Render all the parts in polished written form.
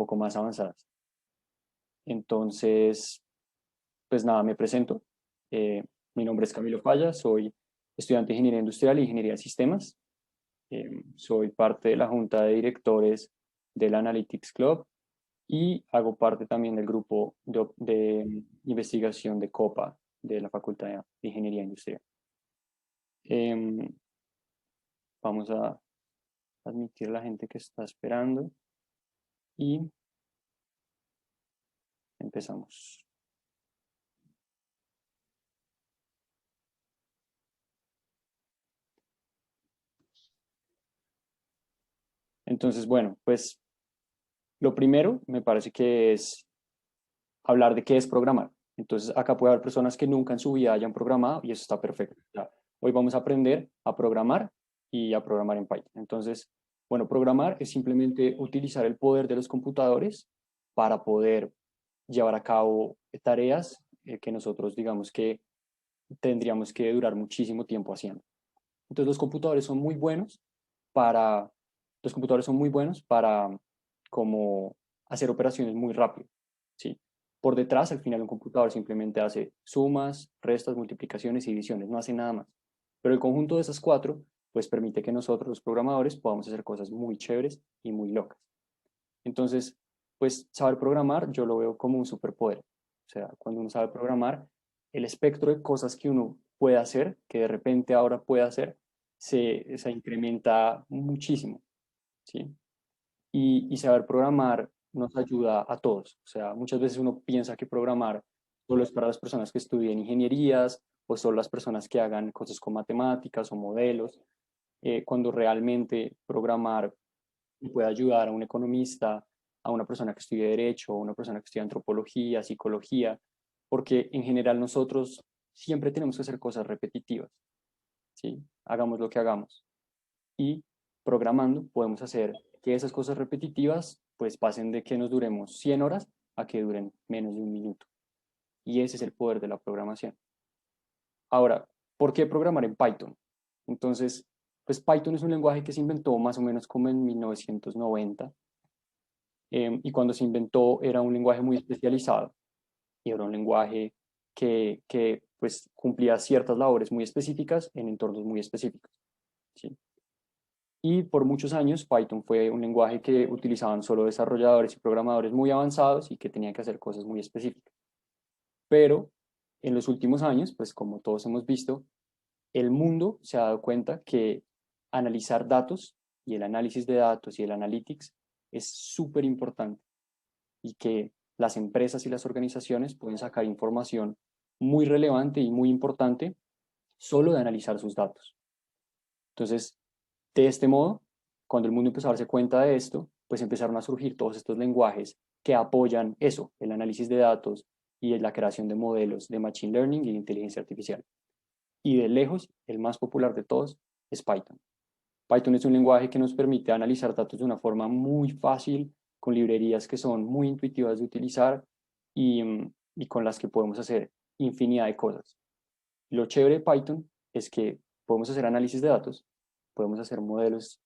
poco más avanzadas. Entonces, pues nada, me presento. Mi nombre es Camilo Falla, soy estudiante de Ingeniería Industrial y Ingeniería de Sistemas. Soy parte de la Junta de Directores del Analytics Club y hago parte también del grupo de investigación de COPA de la Facultad de Ingeniería Industrial. Vamos a admitir a la gente que está esperando y empezamos. Entonces, bueno, pues lo primero me parece que es hablar de qué es programar. Entonces, acá puede haber personas que nunca en su vida hayan programado y eso está perfecto. Ya, hoy vamos a aprender a programar y a programar en Python. Entonces, bueno, programar es simplemente utilizar el poder de los computadores para poder llevar a cabo tareas que nosotros digamos que tendríamos que durar muchísimo tiempo haciendo. Entonces, los computadores son muy buenos para como hacer operaciones muy rápido, ¿sí? Por detrás, al final, un computador simplemente hace sumas, restas, multiplicaciones y divisiones, no hace nada más. Pero el conjunto de esas cuatro, pues permite que nosotros, los programadores, podamos hacer cosas muy chéveres y muy locas. Entonces, pues saber programar yo lo veo como un superpoder. O sea, cuando uno sabe programar, el espectro de cosas que uno puede hacer, que de repente ahora puede hacer, se incrementa muchísimo, ¿sí? Y saber programar nos ayuda a todos. O sea, muchas veces uno piensa que programar solo es para las personas que estudian ingenierías o solo las personas que hagan cosas con matemáticas o modelos, cuando realmente programar puede ayudar a un economista, a una persona que estudie derecho, a una persona que estudie antropología, psicología, porque en general nosotros siempre tenemos que hacer cosas repetitivas, ¿sí? Hagamos lo que hagamos. Y programando podemos hacer que esas cosas repetitivas pues pasen de que nos duremos 100 horas a que duren menos de un minuto. Y ese es el poder de la programación. Ahora, ¿por qué programar en Python? Entonces, pues Python es un lenguaje que se inventó más o menos como en 1990, y cuando se inventó era un lenguaje muy especializado y era un lenguaje que pues cumplía ciertas labores muy específicas en entornos muy específicos, ¿sí? Y por muchos años Python fue un lenguaje que utilizaban solo desarrolladores y programadores muy avanzados y que tenían que hacer cosas muy específicas. Pero en los últimos años, pues como todos hemos visto, el mundo se ha dado cuenta que analizar datos y el análisis de datos y el analytics es súper importante y que las empresas y las organizaciones pueden sacar información muy relevante y muy importante solo de analizar sus datos. Entonces, de este modo, cuando el mundo empezó a darse cuenta de esto, pues empezaron a surgir todos estos lenguajes que apoyan eso, el análisis de datos y la creación de modelos de Machine Learning y de inteligencia artificial. Y de lejos, el más popular de todos es Python. Python es un lenguaje que nos permite analizar datos de una forma muy fácil, con librerías que son muy intuitivas de utilizar y con las que podemos hacer infinidad de cosas. Lo chévere de Python es que podemos hacer análisis de datos, podemos hacer modelos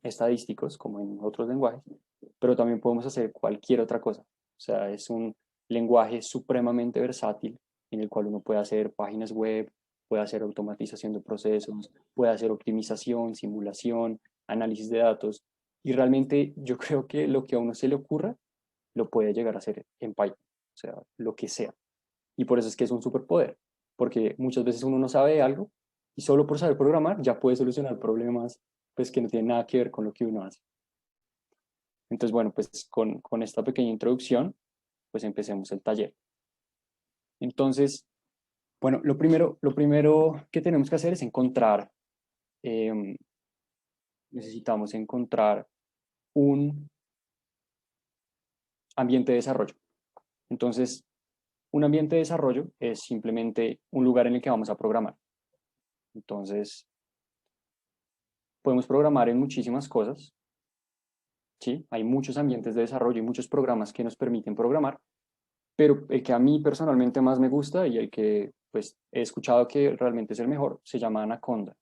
estadísticos como en otros lenguajes, pero también podemos hacer cualquier otra cosa. O sea, es un lenguaje supremamente versátil en el cual uno puede hacer páginas web, puede hacer automatización de procesos, puede hacer optimización, simulación, análisis de datos. Y realmente yo creo que lo que a uno se le ocurra, lo puede llegar a hacer en Python. O sea, lo que sea. Y por eso es que es un superpoder, porque muchas veces uno no sabe algo y solo por saber programar ya puede solucionar problemas pues que no tienen nada que ver con lo que uno hace. Entonces, bueno, pues con esta pequeña introducción, pues empecemos el taller. Entonces, bueno, lo primero que tenemos que hacer es eh, necesitamos encontrar un ambiente de desarrollo. Entonces, un ambiente de desarrollo es simplemente un lugar en el que vamos a programar. Entonces, podemos programar en muchísimas cosas, ¿sí? Hay muchos ambientes de desarrollo y muchos programas que nos permiten programar, pero el que a mí personalmente más me gusta y el que pues he escuchado que realmente es el mejor, se llama Anaconda.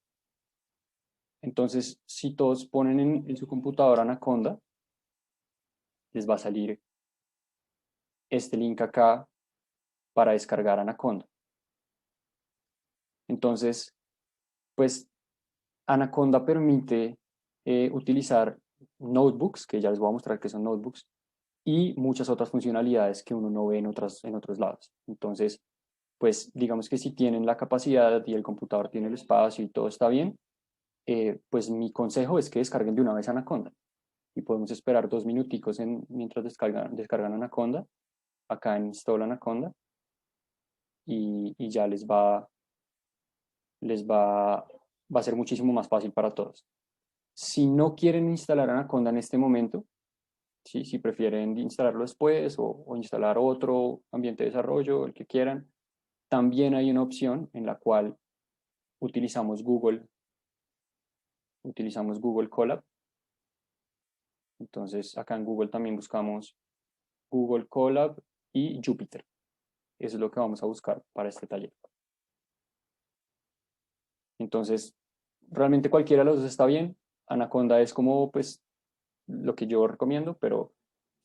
Entonces, si todos ponen en su computadora Anaconda, les va a salir este link acá para descargar Anaconda. Entonces, pues Anaconda permite utilizar notebooks, que ya les voy a mostrar que son notebooks, y muchas otras funcionalidades que uno no ve en otros lados. Entonces, pues digamos que si tienen la capacidad y el computador tiene el espacio y todo está bien, pues mi consejo es que descarguen de una vez Anaconda. Y podemos esperar 2 minuticos mientras descargan Anaconda, acá en Install Anaconda, y ya va a ser muchísimo más fácil para todos. Si no quieren instalar Anaconda en este momento, ¿sí? Si prefieren instalarlo después o instalar otro ambiente de desarrollo, el que quieran, también hay una opción en la cual utilizamos Google Colab. Entonces acá en Google también buscamos Google Colab y Jupyter. Eso es lo que vamos a buscar para este taller. Entonces, realmente cualquiera de los dos está bien. Anaconda es como pues lo que yo recomiendo, pero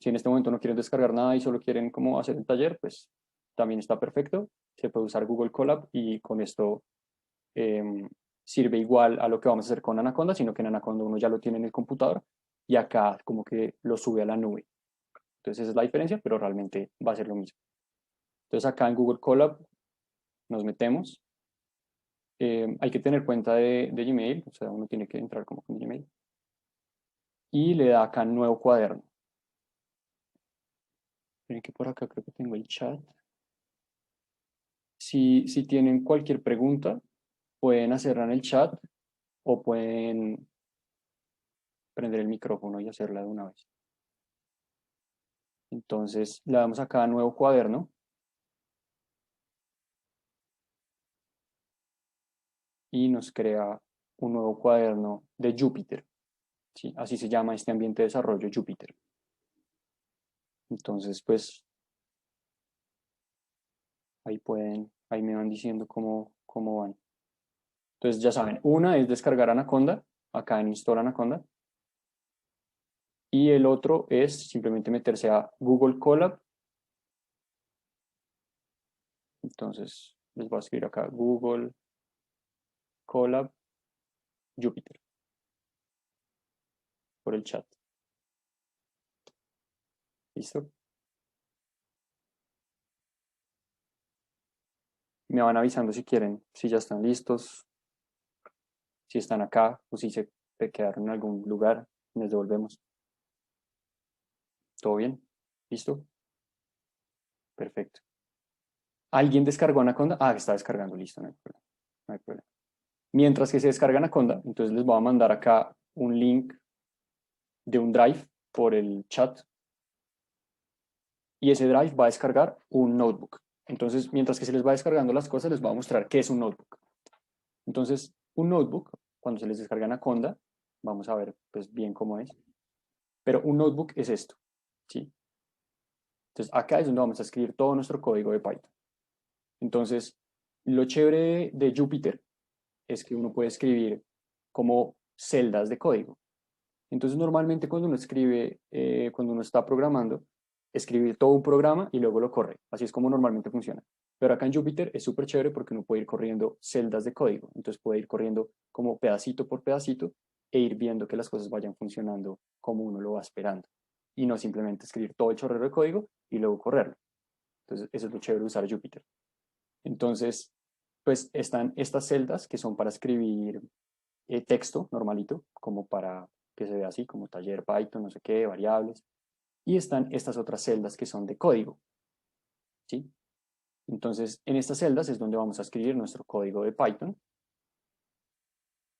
si en este momento no quieren descargar nada y solo quieren como hacer el taller, pues también está perfecto. Se puede usar Google Colab y con esto sirve igual a lo que vamos a hacer con Anaconda, sino que en Anaconda uno ya lo tiene en el computador y acá como que lo sube a la nube. Entonces esa es la diferencia, pero realmente va a ser lo mismo. Entonces acá en Google Colab nos metemos. Hay que tener cuenta de Gmail, o sea, uno tiene que entrar como con Gmail. Y le da acá nuevo cuaderno. Miren que por acá creo que tengo el chat. Si tienen cualquier pregunta, pueden hacerla en el chat o pueden prender el micrófono y hacerla de una vez. Entonces le damos acá a nuevo cuaderno y nos crea un nuevo cuaderno de Jupyter. ¿Sí? Así se llama este ambiente de desarrollo, Jupyter. Entonces, pues ahí me van diciendo cómo van. Entonces ya saben, una es descargar Anaconda, acá en Install Anaconda, y el otro es simplemente meterse a Google Colab. Entonces les voy a escribir acá Google Colab Jupyter por el chat. ¿Listo? Me van avisando si quieren, si ya están listos, si están acá o si se quedaron en algún lugar, les devolvemos. ¿Todo bien? ¿Listo? Perfecto. ¿Alguien descargó Anaconda? Ah, está descargando, listo, no hay problema. No hay problema. Mientras que se descarga Anaconda, entonces les voy a mandar acá un link de un drive por el chat y ese drive va a descargar un notebook. Entonces, mientras que se les va descargando las cosas, les voy a mostrar qué es un notebook. Entonces, un notebook, cuando se les descarga Anaconda, vamos a ver pues bien cómo es, pero un notebook es esto, ¿sí? Entonces, acá es donde vamos a escribir todo nuestro código de Python. Entonces, lo chévere de Jupyter es que uno puede escribir como celdas de código. Entonces, normalmente cuando uno escribe, cuando uno está programando, escribe todo un programa y luego lo corre. Así es como normalmente funciona. Pero acá en Jupyter es súper chévere porque uno puede ir corriendo celdas de código. Entonces puede ir corriendo como pedacito por pedacito e ir viendo que las cosas vayan funcionando como uno lo va esperando. Y no simplemente escribir todo el chorrero de código y luego correrlo. Entonces, eso es lo chévere de usar Jupyter. Entonces, pues están estas celdas que son para escribir texto normalito, como para que se vea así, como taller Python, no sé qué, variables. Y están estas otras celdas que son de código, ¿sí? Entonces, en estas celdas es donde vamos a escribir nuestro código de Python.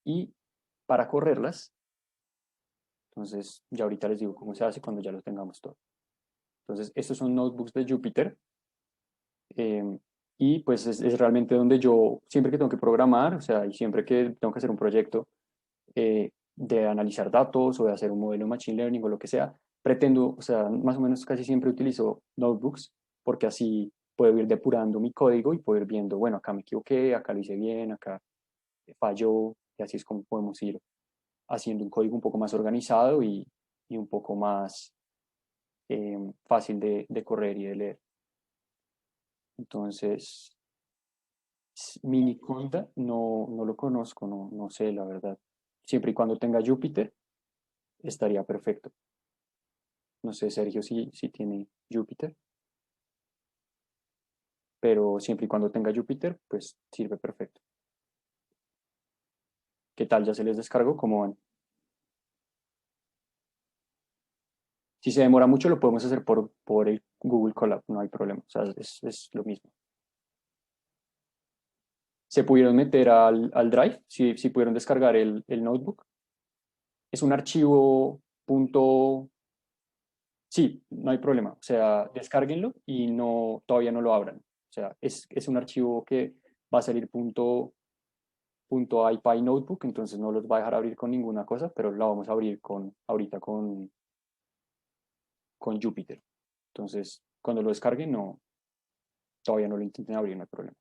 Y para correrlas, entonces ya ahorita les digo cómo se hace cuando ya lo tengamos todo. Entonces, estos son notebooks de Jupyter. Y pues es realmente donde yo, siempre que tengo que programar, o sea, y siempre que tengo que hacer un proyecto, de analizar datos o de hacer un modelo de Machine Learning o lo que sea, pretendo, o sea, más o menos casi siempre utilizo notebooks porque así puedo ir depurando mi código y puedo ir viendo, bueno, acá me equivoqué, acá lo hice bien, acá falló, y así es como podemos ir haciendo un código un poco más organizado y un poco más, fácil de correr y de leer. Entonces, Miniconda no lo conozco, no sé la verdad. Siempre y cuando tenga Jupyter, estaría perfecto. No sé, Sergio, si tiene Jupyter, pero siempre y cuando tenga Jupyter, pues sirve perfecto. ¿Qué tal? ¿Ya se les descargó? ¿Cómo van? Si se demora mucho, lo podemos hacer por el Google Colab, no hay problema. O sea, es lo mismo. ¿Se pudieron meter al Drive? Si pudieron descargar el notebook. Es un archivo punto. Sí, no hay problema. O sea, descárguenlo y todavía no lo abran. O sea, es un archivo que va a salir punto .ipy notebook, entonces no los va a dejar abrir con ninguna cosa, pero la vamos a abrir ahorita con Jupyter. Entonces, cuando lo descarguen, todavía no lo intenten abrir, no hay problema.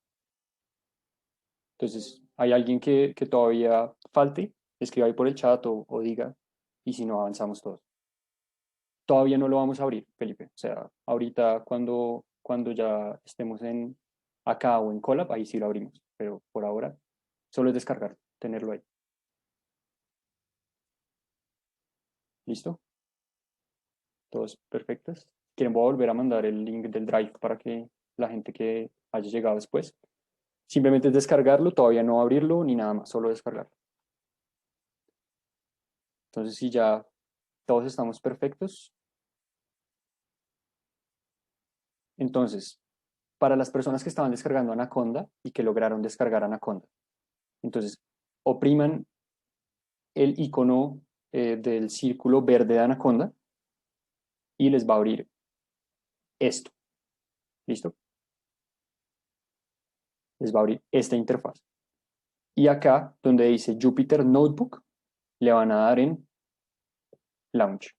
Entonces, hay alguien que todavía falte, escriba ahí por el chat o diga, y si no, avanzamos todos. Todavía no lo vamos a abrir, Felipe. O sea, ahorita cuando ya estemos acá o en Colab, ahí sí lo abrimos. Pero por ahora, solo es descargar, tenerlo ahí. ¿Listo? Todos perfectos. Quieren, voy a volver a mandar el link del Drive para que la gente que haya llegado después, simplemente es descargarlo, todavía no abrirlo ni nada más, solo descargarlo. Entonces, si ya todos estamos perfectos, entonces, para las personas que estaban descargando Anaconda y que lograron descargar Anaconda, entonces, opriman el icono del círculo verde de Anaconda y les va a abrir esto. ¿Listo? Les va a abrir esta interfaz. Y acá, donde dice Jupyter Notebook, le van a dar en Launch.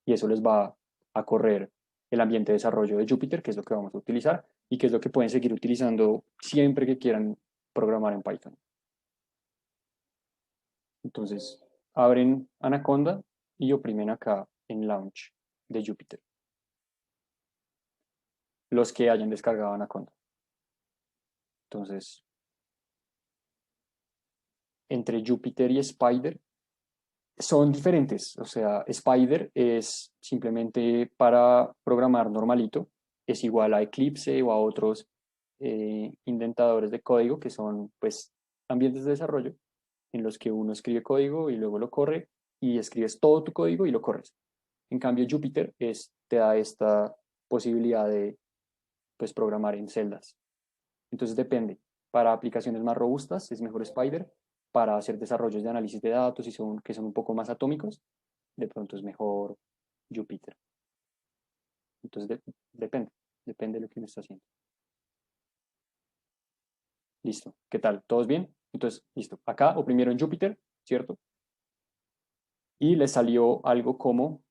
Y eso les va a correr el ambiente de desarrollo de Jupyter, que es lo que vamos a utilizar y que es lo que pueden seguir utilizando siempre que quieran programar en Python. Entonces, abren Anaconda y oprimen acá en Launch de Jupyter. Los que hayan descargado Anaconda. Entonces, entre Jupyter y Spider son diferentes. O sea, Spider es simplemente para programar normalito, es igual a Eclipse o a otros indentadores de código que son pues ambientes de desarrollo en los que uno escribe código y luego lo corre y escribes todo tu código y lo corres. En cambio, Jupyter te da esta posibilidad de pues, programar en celdas. Entonces depende. Para aplicaciones más robustas es mejor Spider. Para hacer desarrollos de análisis de datos que son un poco más atómicos, de pronto es mejor Jupyter. Entonces depende de lo que uno está haciendo. Listo. ¿Qué tal? ¿Todos bien? Entonces, listo. Acá oprimieron Jupyter, ¿cierto? Y les salió algo como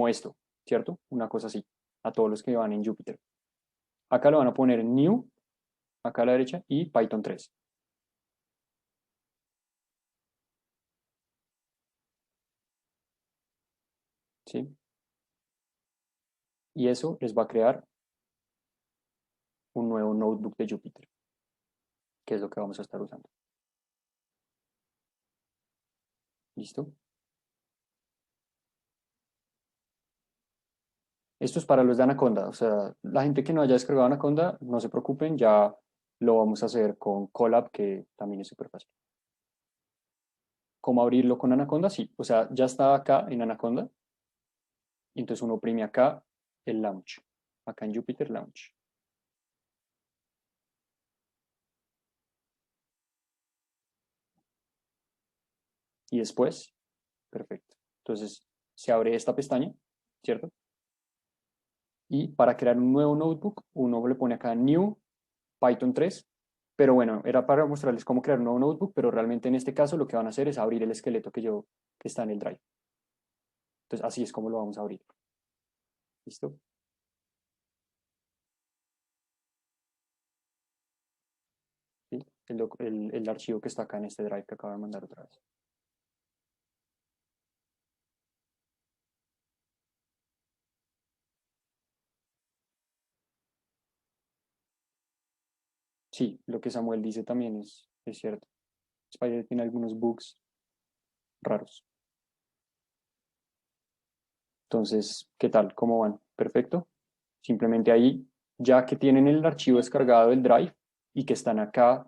esto, ¿cierto? Una cosa así, a todos los que van en Jupyter. Acá lo van a poner New, acá a la derecha, y Python 3. ¿Sí? Y eso les va a crear un nuevo notebook de Jupyter, que es lo que vamos a estar usando. ¿Listo? Esto es para los de Anaconda, o sea, la gente que no haya descargado Anaconda, no se preocupen, ya lo vamos a hacer con Colab, que también es súper fácil. ¿Cómo abrirlo con Anaconda? Sí, o sea, ya está acá en Anaconda, y entonces uno oprime acá el Launch, acá en Jupyter Launch. Y después, perfecto. Entonces se abre esta pestaña, ¿cierto? Y para crear un nuevo notebook, uno le pone acá New Python 3, pero bueno, era para mostrarles cómo crear un nuevo notebook, pero realmente en este caso lo que van a hacer es abrir el esqueleto que está en el drive. Entonces así es como lo vamos a abrir. ¿Listo? ¿Sí? El archivo que está acá en este drive que acabo de mandar otra vez. Sí, lo que Samuel dice también es cierto. Spider tiene algunos bugs raros. Entonces, ¿qué tal? ¿Cómo van? Perfecto. Simplemente ahí, ya que tienen el archivo descargado del Drive y que están acá,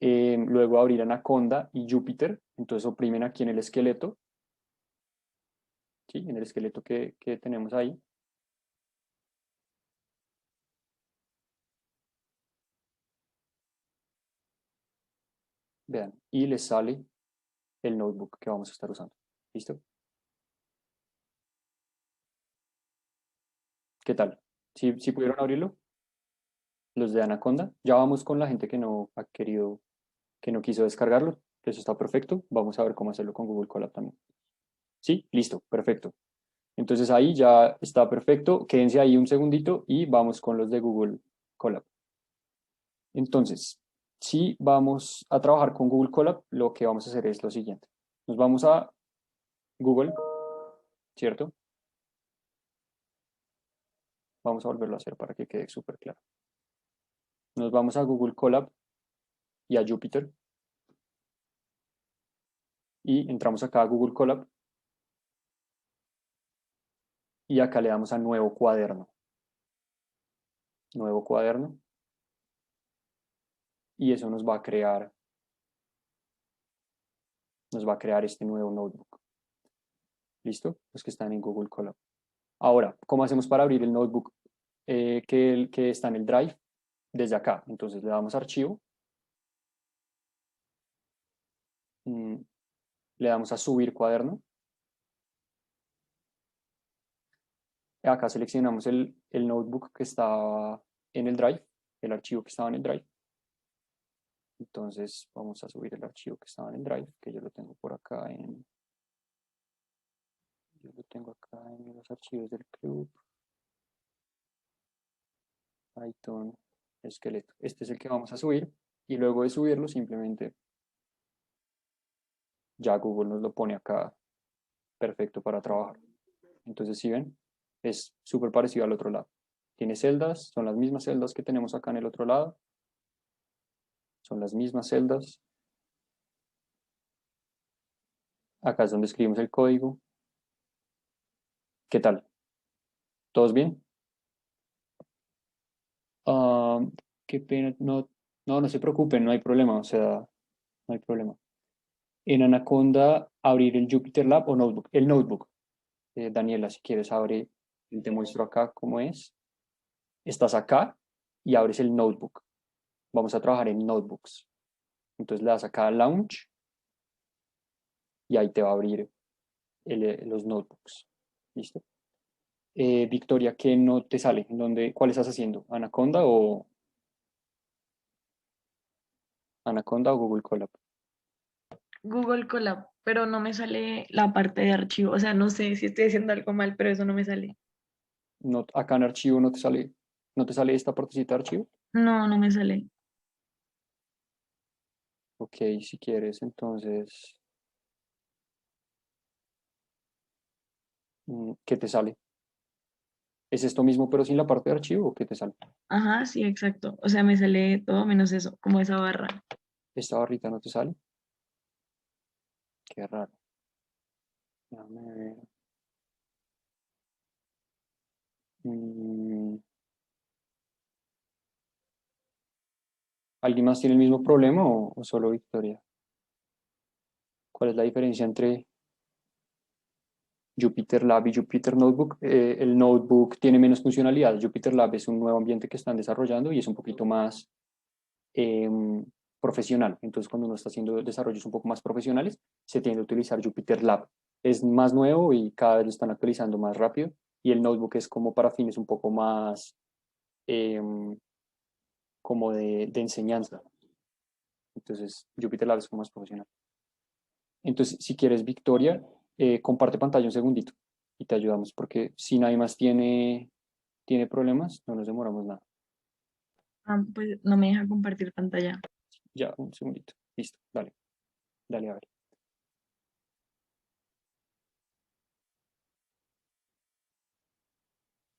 luego abrir Anaconda y Jupyter, entonces oprimen aquí en el esqueleto, ¿sí? En el esqueleto que tenemos ahí. Vean, y les sale el notebook que vamos a estar usando. ¿Listo? ¿Qué tal? ¿Sí pudieron abrirlo? Los de Anaconda. Ya vamos con la gente que no ha querido, que no quiso descargarlo. Eso está perfecto. Vamos a ver cómo hacerlo con Google Colab también. ¿Sí? Listo, perfecto. Entonces ahí ya está perfecto. Quédense ahí un segundito y vamos con los de Google Colab. Entonces, si vamos a trabajar con Google Colab, lo que vamos a hacer es lo siguiente. Nos vamos a Google, ¿cierto? Vamos a volverlo a hacer para que quede súper claro. Nos vamos a Google Colab y a Jupyter y entramos acá a Google Colab y acá le damos a nuevo cuaderno. Nuevo cuaderno y eso nos va a crear este nuevo notebook. ¿Listo? Los que están en Google Colab. Ahora, ¿cómo hacemos para abrir el notebook que está en el Drive? Desde acá. Entonces le damos archivo, mm, le damos a subir cuaderno. Acá seleccionamos el notebook que estaba en el Drive, el archivo que estaba en el Drive. Entonces vamos a subir el archivo que estaba en el Drive, que yo lo tengo por acá yo lo tengo acá en los archivos del club, Python, esqueleto. Este es el que vamos a subir y luego de subirlo simplemente ya Google nos lo pone acá perfecto para trabajar. Entonces, si ven, es súper parecido al otro lado. Tiene celdas, son las mismas celdas que tenemos acá en el otro lado, son las mismas celdas. Acá es donde escribimos el código. ¿Qué tal? ¿Todos bien? Ah, qué pena, no se preocupen, no hay problema, o sea, no hay problema. En Anaconda, abrir el Jupyter Lab o Notebook. El Notebook, Daniela, si quieres, abre, te muestro acá cómo es. Estás acá y abres el Notebook. Vamos a trabajar en Notebooks. Entonces le das acá a Launch y ahí te va a abrir los Notebooks. ¿Listo? Victoria, ¿qué no te sale? ¿Cuál estás haciendo? ¿Anaconda o Google Colab? Google Colab, pero no me sale la parte de archivo. O sea, no sé si estoy haciendo algo mal, pero eso no me sale. No, acá en archivo no te sale esta partecita de archivo. No, no me sale. Ok, si quieres, entonces, ¿qué te sale? ¿Es esto mismo pero sin la parte de archivo o qué te sale? Ajá, sí, exacto. O sea, me sale todo menos eso, como esa barra. ¿Esta barrita no te sale? Qué raro. Déjame ver. Mm, ¿Alguien más tiene el mismo problema o solo Victoria? ¿Cuál es la diferencia entre Jupyter Lab y Jupyter Notebook? El Notebook tiene menos funcionalidad. Jupyter Lab es un nuevo ambiente que están desarrollando y es un poquito más em, profesional. Entonces, cuando uno está haciendo desarrollos un poco más profesionales, se tiende a utilizar Jupyter Lab. Es más nuevo y cada vez lo están actualizando más rápido. Y el Notebook es como para fines un poco más em, como de enseñanza. Entonces, Jupyter Lab es como más profesional. Entonces, si quieres, Victoria, comparte pantalla un segundito y te ayudamos, porque si nadie más tiene problemas, no nos demoramos nada. Ah, pues no me deja compartir pantalla. Ya, un segundito. Listo, dale, dale a ver.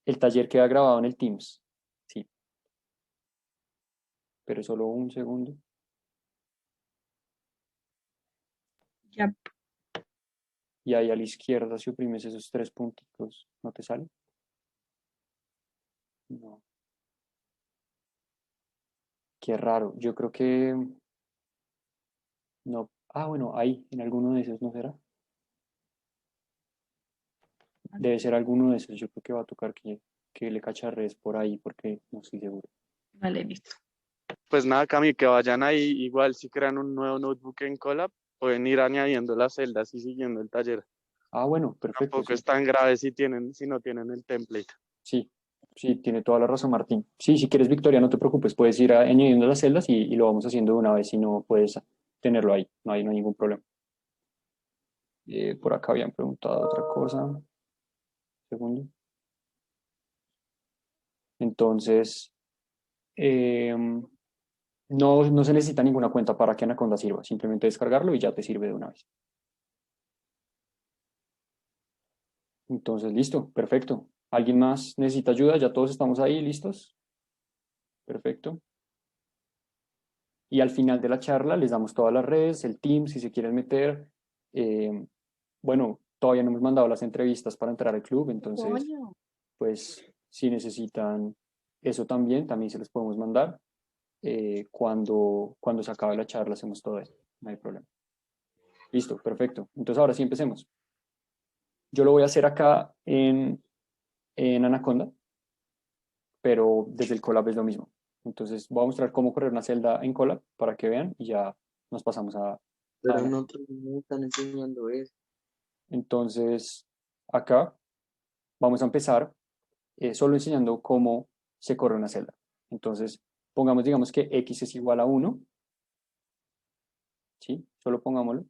El taller queda grabado en el Teams. Sí, pero solo un segundo. Ya, Y ahí a la izquierda, si oprimes esos tres puntitos, ¿no te sale? No. Qué raro. Yo creo que no. Ah, bueno, ahí, en alguno de esos, ¿no será? Debe ser alguno de esos. Yo creo que va a tocar que le cacharrees por ahí porque no estoy seguro. vale, listo. Pues nada, Cami, que vayan ahí, igual si crean un nuevo notebook en Colab, pueden ir añadiendo las celdas y siguiendo el taller. Ah, bueno, perfecto, Tampoco sí. es tan grave si no tienen el template. Sí, sí, tiene toda la razón, Martín. Sí, si quieres, Victoria, no te preocupes, puedes ir añadiendo las celdas y lo vamos haciendo de una vez si no puedes tenerlo ahí. No hay ningún problema. Por acá habían preguntado otra cosa. Segundo. Entonces, eh, no se necesita ninguna cuenta para que Anaconda sirva. Simplemente descargarlo y ya te sirve de una vez. Entonces, listo, perfecto. ¿Alguien más necesita ayuda? ¿Ya todos estamos ahí listos? Perfecto. Y al final de la charla les damos todas las redes, el team, si se quieren meter. Eh, bueno, todavía no hemos mandado las entrevistas para entrar al club, entonces, pues, si necesitan eso también se les podemos mandar. Cuando se acabe la charla hacemos todo eso, no hay problema. Listo, perfecto. Entonces ahora sí empecemos. Yo lo voy a hacer acá en Anaconda, pero desde el Colab es lo mismo. Entonces voy a mostrar cómo correr una celda en Colab para que vean y ya nos pasamos a Pero Anaconda. no me están enseñando eso. Entonces acá vamos a empezar solo enseñando cómo se corre una celda. Entonces pongamos, digamos que x es igual a 1, ¿sí? Solo pongámoslo.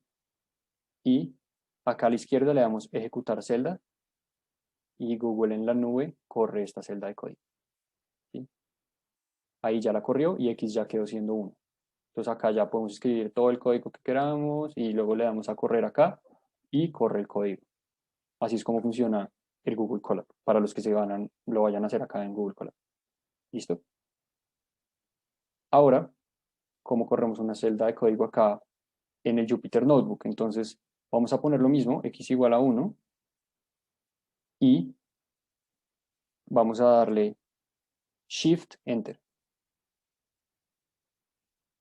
Y acá a la izquierda le damos ejecutar celda y Google en la nube corre esta celda de código. ¿Sí? Ahí ya la corrió y x ya quedó siendo 1. Entonces acá ya podemos escribir todo el código que queramos y luego le damos a correr acá y corre el código. Así es como funciona el Google Colab para los que lo vayan a hacer acá en Google Colab. ¿Listo? Ahora, ¿cómo corremos una celda de código acá en el Jupyter Notebook? Entonces vamos a poner lo mismo, x igual a 1 y vamos a darle Shift Enter.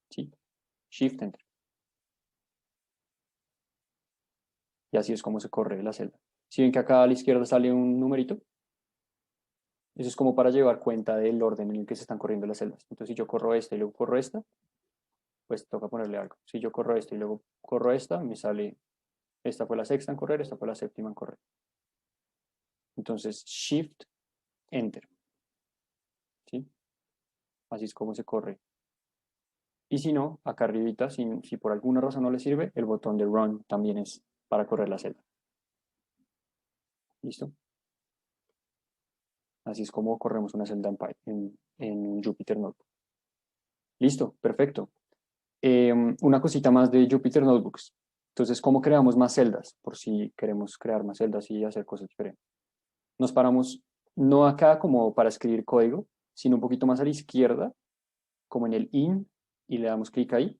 ¿Sí? Shift Enter. Y así es como se corre la celda. Si ven que acá a la izquierda sale un numerito, eso es como para llevar cuenta del orden en el que se están corriendo las celdas. Entonces, si yo corro esta y luego corro esta, pues toca ponerle algo. Si yo corro esta y luego corro esta, me sale, esta fue la sexta en correr, esta fue la séptima en correr. Entonces, Shift Enter. ¿Sí? Así es como se corre. Y si no, acá arribita, si por alguna razón no le sirve, el botón de Run también es para correr la celda. ¿Listo? Así es como corremos una celda en un Jupyter Notebook. Listo, perfecto. Una cosita más de Jupyter Notebooks. Entonces, ¿cómo creamos más celdas? Por si queremos crear más celdas y hacer cosas diferentes. Nos paramos no acá como para escribir código, sino un poquito más a la izquierda, como en el in, y le damos clic ahí.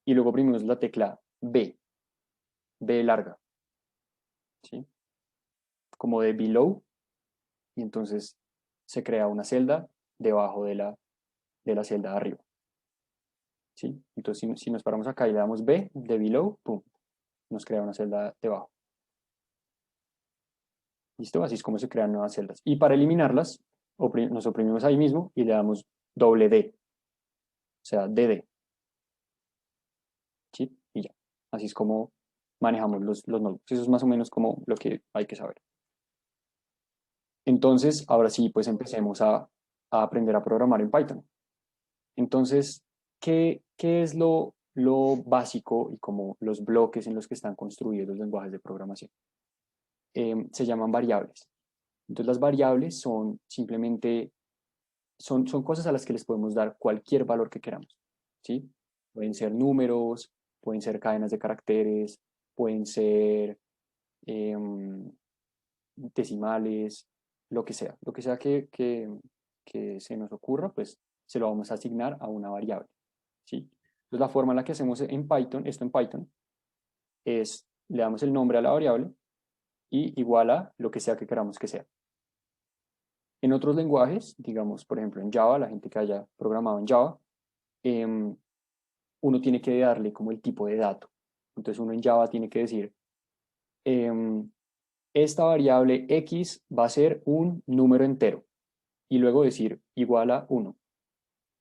Y luego oprimimos la tecla B, B larga, ¿sí? Como de below, y entonces se crea una celda debajo de la celda de arriba. ¿Sí? Entonces, si nos paramos acá y le damos B de below, pum, nos crea una celda debajo. ¿Listo? Así es como se crean nuevas celdas. Y para eliminarlas, nos oprimimos ahí mismo y le damos doble D, o sea, DD. ¿Sí? Y ya. Así es como manejamos los notebooks. Eso es más o menos como lo que hay que saber. Entonces, ahora sí, pues empecemos a aprender a programar en Python. Entonces, ¿qué es lo básico y como los bloques en los que están construidos los lenguajes de programación? Se llaman variables. Entonces, las variables son simplemente, son cosas a las que les podemos dar cualquier valor que queramos, ¿sí? Pueden ser números, pueden ser cadenas de caracteres, pueden ser decimales, lo que sea que se nos ocurra, pues se lo vamos a asignar a una variable, ¿sí? Entonces la forma en la que hacemos en Python, esto en Python, es le damos el nombre a la variable y igual a lo que sea que queramos que sea. En otros lenguajes, digamos, por ejemplo, en Java, la gente que haya programado en Java, uno tiene que darle como el tipo de dato. Entonces uno en Java tiene que decir, esta variable X va a ser un número entero y luego decir igual a 1.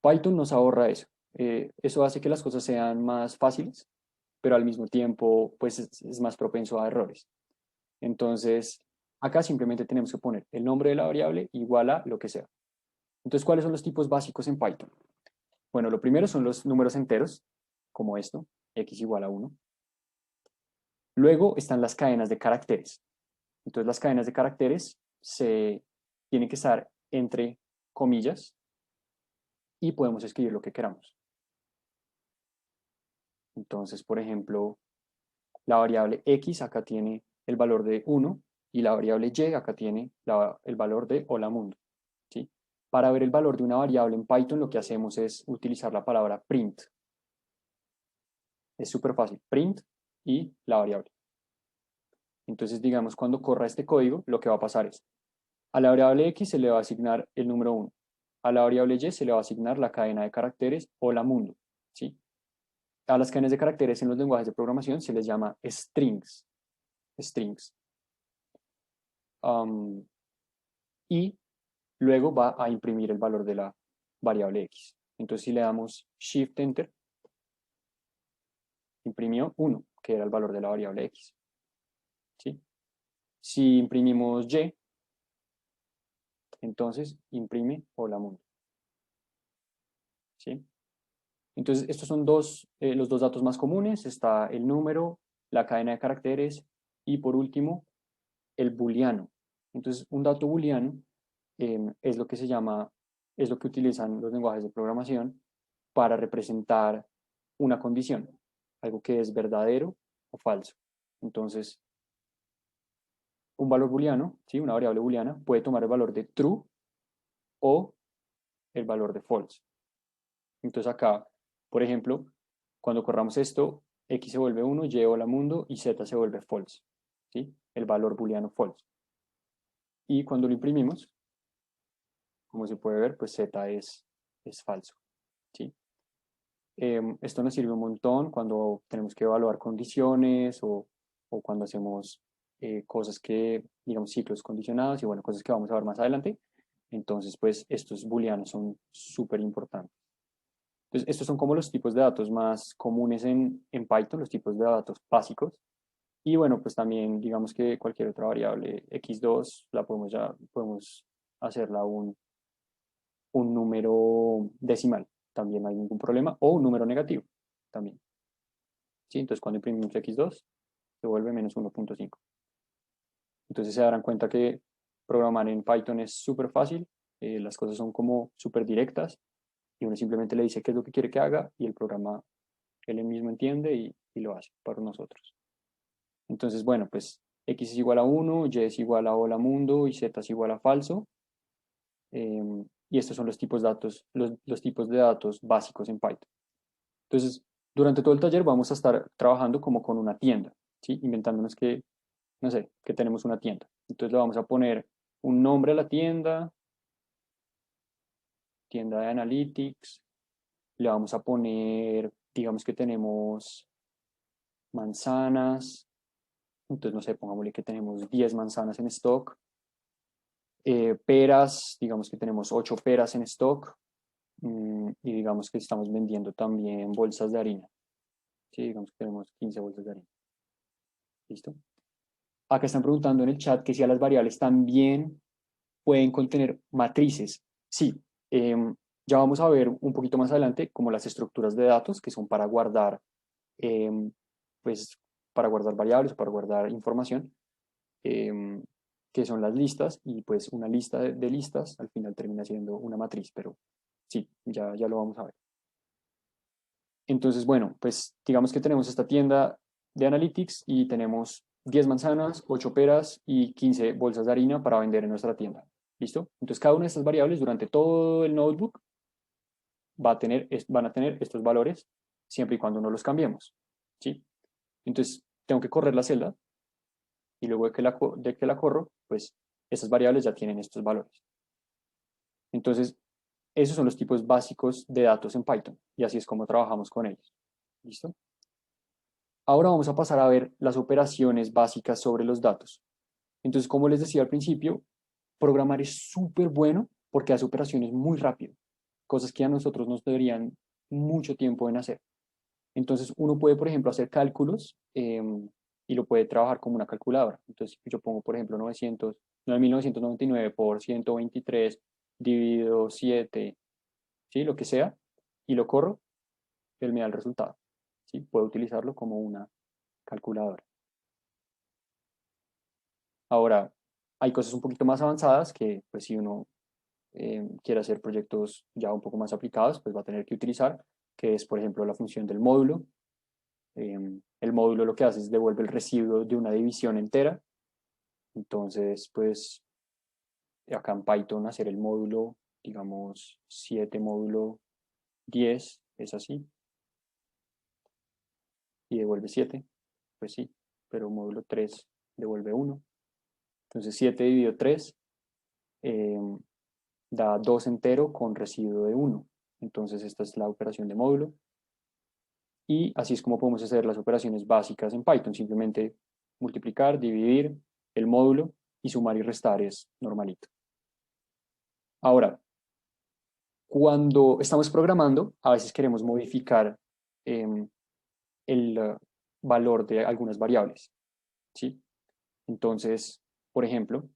Python nos ahorra eso. Eso hace que las cosas sean más fáciles, pero al mismo tiempo pues es más propenso a errores. Entonces, acá simplemente tenemos que poner el nombre de la variable igual a lo que sea. Entonces, ¿cuáles son los tipos básicos en Python? Bueno, lo primero son los números enteros, como esto, x igual a 1. Luego están las cadenas de caracteres. Entonces, las cadenas de caracteres tienen que estar entre comillas y podemos escribir lo que queramos. Entonces, por ejemplo, la variable x acá tiene el valor de 1 y la variable y acá tiene el valor de hola mundo, ¿sí? Para ver el valor de una variable en Python lo que hacemos es utilizar la palabra print. Es súper fácil, print y la variable. Entonces, digamos, cuando corra este código, lo que va a pasar es, a la variable x se le va a asignar el número 1, a la variable y se le va a asignar la cadena de caracteres hola mundo, ¿sí? A las cadenas de caracteres en los lenguajes de programación se les llama strings. Y luego va a imprimir el valor de la variable x. Entonces si le damos Shift Enter, imprimió 1, que era el valor de la variable x. ¿Sí? Si imprimimos y, entonces imprime hola mundo. ¿Sí? Entonces estos son los dos datos más comunes. Está el número, la cadena de caracteres y por último el booleano. Entonces un dato booleano es lo que es lo que utilizan los lenguajes de programación para representar una condición, algo que es verdadero o falso. Entonces, un valor booleano, ¿sí? Una variable booleana, puede tomar el valor de true o el valor de false. Entonces acá, por ejemplo, cuando corramos esto, x se vuelve 1, y hola mundo, y z se vuelve false, ¿sí? El valor booleano false. Y cuando lo imprimimos, como se puede ver, pues z es falso, ¿sí? Esto nos sirve un montón cuando tenemos que evaluar condiciones o cuando hacemos cosas que, digamos, ciclos condicionados y bueno, cosas que vamos a ver más adelante. Entonces, pues estos booleanos son súper importantes. Entonces, estos son como los tipos de datos más comunes en Python, los tipos de datos básicos. Y bueno, pues también digamos que cualquier otra variable x2 la podemos hacerla un número decimal, también no hay ningún problema, o un número negativo también. ¿Sí? Entonces cuando imprimimos x2 se vuelve menos 1.5. Entonces se darán cuenta que programar en Python es súper fácil, las cosas son como súper directas y uno simplemente le dice qué es lo que quiere que haga y el programa él mismo entiende y lo hace para nosotros. Entonces, bueno, pues x es igual a 1, y es igual a hola mundo y z es igual a falso. Y estos son los tipos de datos, los tipos de datos básicos en Python. Entonces, durante todo el taller vamos a estar trabajando como con una tienda, ¿sí? Inventándonos que, no sé, que tenemos una tienda. Entonces le vamos a poner un nombre a la tienda, tienda de Analytics, le vamos a poner, digamos que tenemos manzanas, entonces no sé, pongámosle que tenemos 10 manzanas en stock, peras, digamos que tenemos 8 peras en stock, y digamos que estamos vendiendo también bolsas de harina. Sí, digamos que tenemos 15 bolsas de harina. ¿Listo? Acá están preguntando en el chat que si a las variables también pueden contener matrices. Sí, ya vamos a ver un poquito más adelante como las estructuras de datos que son para guardar, pues, para guardar variables o para guardar información, que son las listas y pues una lista de listas al final termina siendo una matriz, pero sí, ya lo vamos a ver. Entonces, bueno, pues digamos que tenemos esta tienda de Analytics y tenemos 10 manzanas, 8 peras y 15 bolsas de harina para vender en nuestra tienda. ¿Listo? Entonces, cada una de estas variables durante todo el notebook van a tener estos valores siempre y cuando no los cambiemos, ¿sí? Entonces, tengo que correr la celda y luego de que la corro, pues esas variables ya tienen estos valores. Entonces, esos son los tipos básicos de datos en Python y así es como trabajamos con ellos. ¿Listo? Ahora vamos a pasar a ver las operaciones básicas sobre los datos. Entonces, como les decía al principio, programar es súper bueno porque hace operaciones muy rápido, cosas que a nosotros nos deberían mucho tiempo en hacer. Entonces, uno puede, por ejemplo, hacer cálculos y lo puede trabajar como una calculadora. Entonces, yo pongo, por ejemplo, 9.999 por 123 dividido 7, ¿sí? Lo que sea, y lo corro, él me da el resultado. ¿Sí? Puedo utilizarlo como una calculadora. Ahora, hay cosas un poquito más avanzadas que, pues, si uno quiere hacer proyectos ya un poco más aplicados, pues va a tener que utilizar, que es, por ejemplo, la función del módulo. El módulo lo que hace es devuelve el residuo de una división entera. Entonces, pues, acá en Python hacer el módulo, digamos, 7 módulo 10, es así, y devuelve 7, pues sí, pero módulo 3 devuelve 1. Entonces 7 dividido 3 da 2 entero con residuo de 1. Entonces esta es la operación de módulo. Y así es como podemos hacer las operaciones básicas en Python. Simplemente multiplicar, dividir el módulo y sumar y restar es normalito. Ahora, cuando estamos programando, a veces queremos modificar el valor de algunas variables, ¿sí? Entonces, por ejemplo,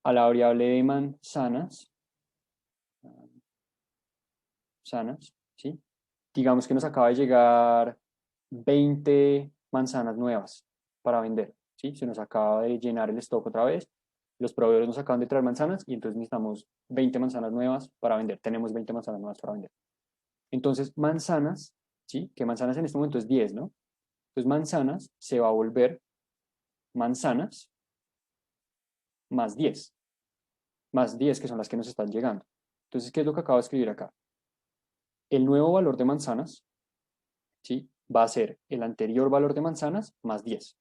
a la variable de manzanas, ¿sí? Digamos que nos acaba de llegar 20 manzanas nuevas para vender, ¿sí? Se nos acaba de llenar el stock otra vez, los proveedores nos acaban de traer manzanas y entonces necesitamos 20 manzanas nuevas para vender, tenemos 20 manzanas nuevas para vender. Entonces, manzanas, ¿sí? Que manzanas en este momento es 10, ¿no? Entonces, manzanas se va a volver manzanas más 10 que son las que nos están llegando. Entonces, ¿qué es lo que acabo de escribir acá? El nuevo valor de manzanas, ¿sí? Va a ser el anterior valor de manzanas más 10,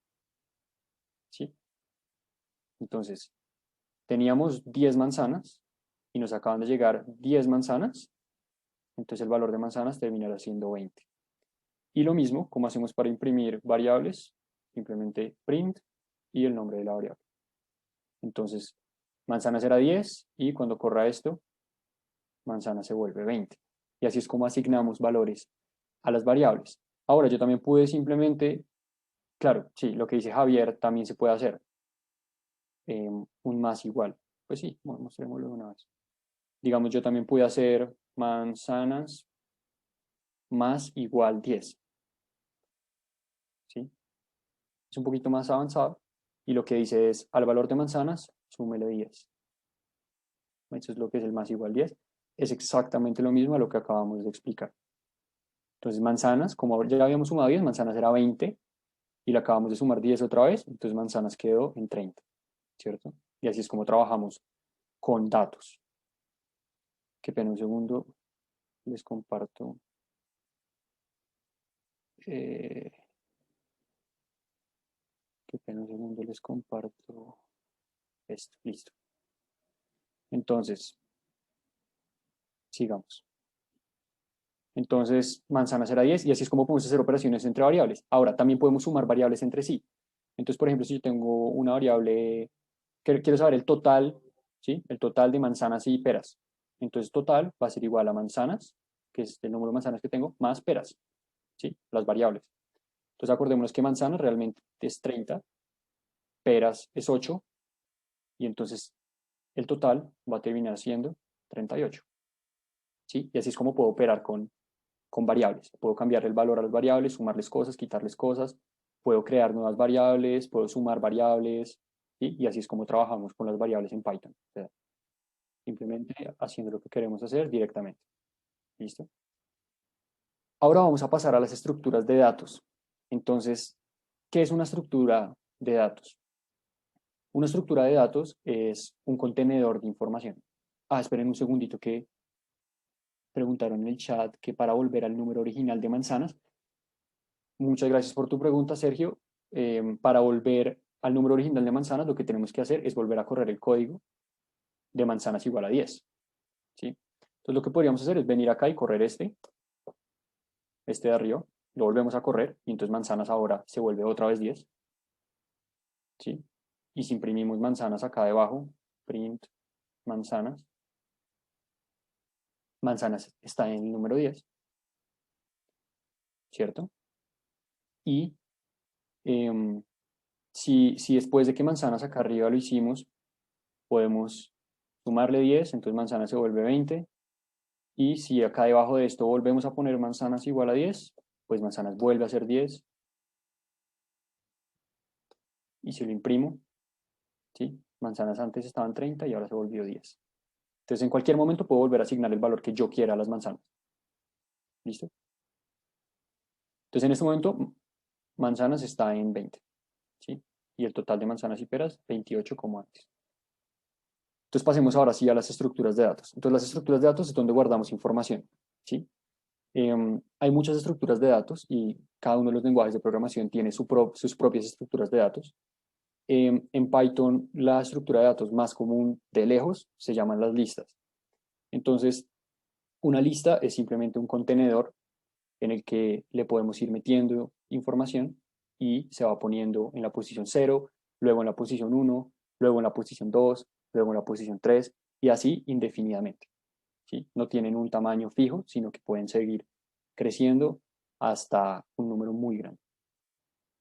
¿sí? Entonces, teníamos 10 manzanas y nos acaban de llegar 10 manzanas, entonces el valor de manzanas terminará siendo 20. Y lo mismo, como hacemos para imprimir variables, simplemente print y el nombre de la variable. Entonces, manzana será 10 y cuando corra esto, manzana se vuelve 20. Y así es como asignamos valores a las variables. Ahora, yo también pude simplemente, claro, sí, lo que dice Javier también se puede hacer. Un más igual. Pues sí, mostrémoslo de una vez. Digamos, yo también pude hacer manzanas más igual 10. ¿Sí? Es un poquito más avanzado. Y lo que dice es, al valor de manzanas, súmele 10. Eso es lo que es el más igual 10. Es exactamente lo mismo a lo que acabamos de explicar. Entonces, manzanas, como ya habíamos sumado 10, manzanas era 20 y le acabamos de sumar 10 otra vez, entonces manzanas quedó en 30, ¿cierto? Y así es como trabajamos con datos. Qué pena, un segundo, les comparto. Qué pena, un segundo, les comparto esto, listo. Entonces, sigamos. Entonces, manzana será 10 y así es como podemos hacer operaciones entre variables. Ahora, también podemos sumar variables entre sí. Entonces, por ejemplo, si yo tengo una variable, quiero saber el total, ¿sí? El total de manzanas y peras. Entonces, total va a ser igual a manzanas, que es el número de manzanas que tengo, más peras, ¿sí? Las variables. Entonces, acordémonos que manzanas realmente es 30, peras es 8, y entonces el total va a terminar siendo 38, ¿sí? Y así es como puedo operar con variables. Puedo cambiar el valor a las variables, sumarles cosas, quitarles cosas, puedo crear nuevas variables, puedo sumar variables, ¿sí? Y así es como trabajamos con las variables en Python. O sea, simplemente haciendo lo que queremos hacer directamente. ¿Listo? Ahora vamos a pasar a las estructuras de datos. Entonces, ¿qué es una estructura de datos? Una estructura de datos es un contenedor de información. Esperen un segundito que preguntaron en el chat que para volver al número original de manzanas. Muchas gracias por tu pregunta, Sergio. Para volver al número original de manzanas, lo que tenemos que hacer es volver a correr el código de manzanas igual a 10. ¿Sí? Entonces lo que podríamos hacer es venir acá y correr este de arriba, lo volvemos a correr y entonces manzanas ahora se vuelve otra vez 10. ¿Sí? Y si imprimimos manzanas acá debajo, print manzanas, manzanas está en el número 10, ¿cierto? Y si después de que manzanas acá arriba lo hicimos, podemos sumarle 10, entonces manzanas se vuelve 20, y si acá debajo de esto volvemos a poner manzanas igual a 10, pues manzanas vuelve a ser 10, y si lo imprimo, ¿sí? Manzanas antes estaban 30 y ahora se volvió 10. Entonces en cualquier momento puedo volver a asignar el valor que yo quiera a las manzanas. ¿Listo? Entonces en este momento manzanas está en 20, ¿sí? Y el total de manzanas y peras 28 como antes. Entonces pasemos ahora sí a las estructuras de datos. Entonces las estructuras de datos es donde guardamos información, ¿sí? Hay muchas estructuras de datos y cada uno de los lenguajes de programación tiene sus propias estructuras de datos. En Python la estructura de datos más común de lejos se llaman las listas. Entonces una lista es simplemente un contenedor en el que le podemos ir metiendo información y se va poniendo en la posición 0, luego en la posición 1, luego en la posición 2, luego en la posición 3 y así indefinidamente. ¿Sí? No tienen un tamaño fijo, sino que pueden seguir creciendo hasta un número muy grande.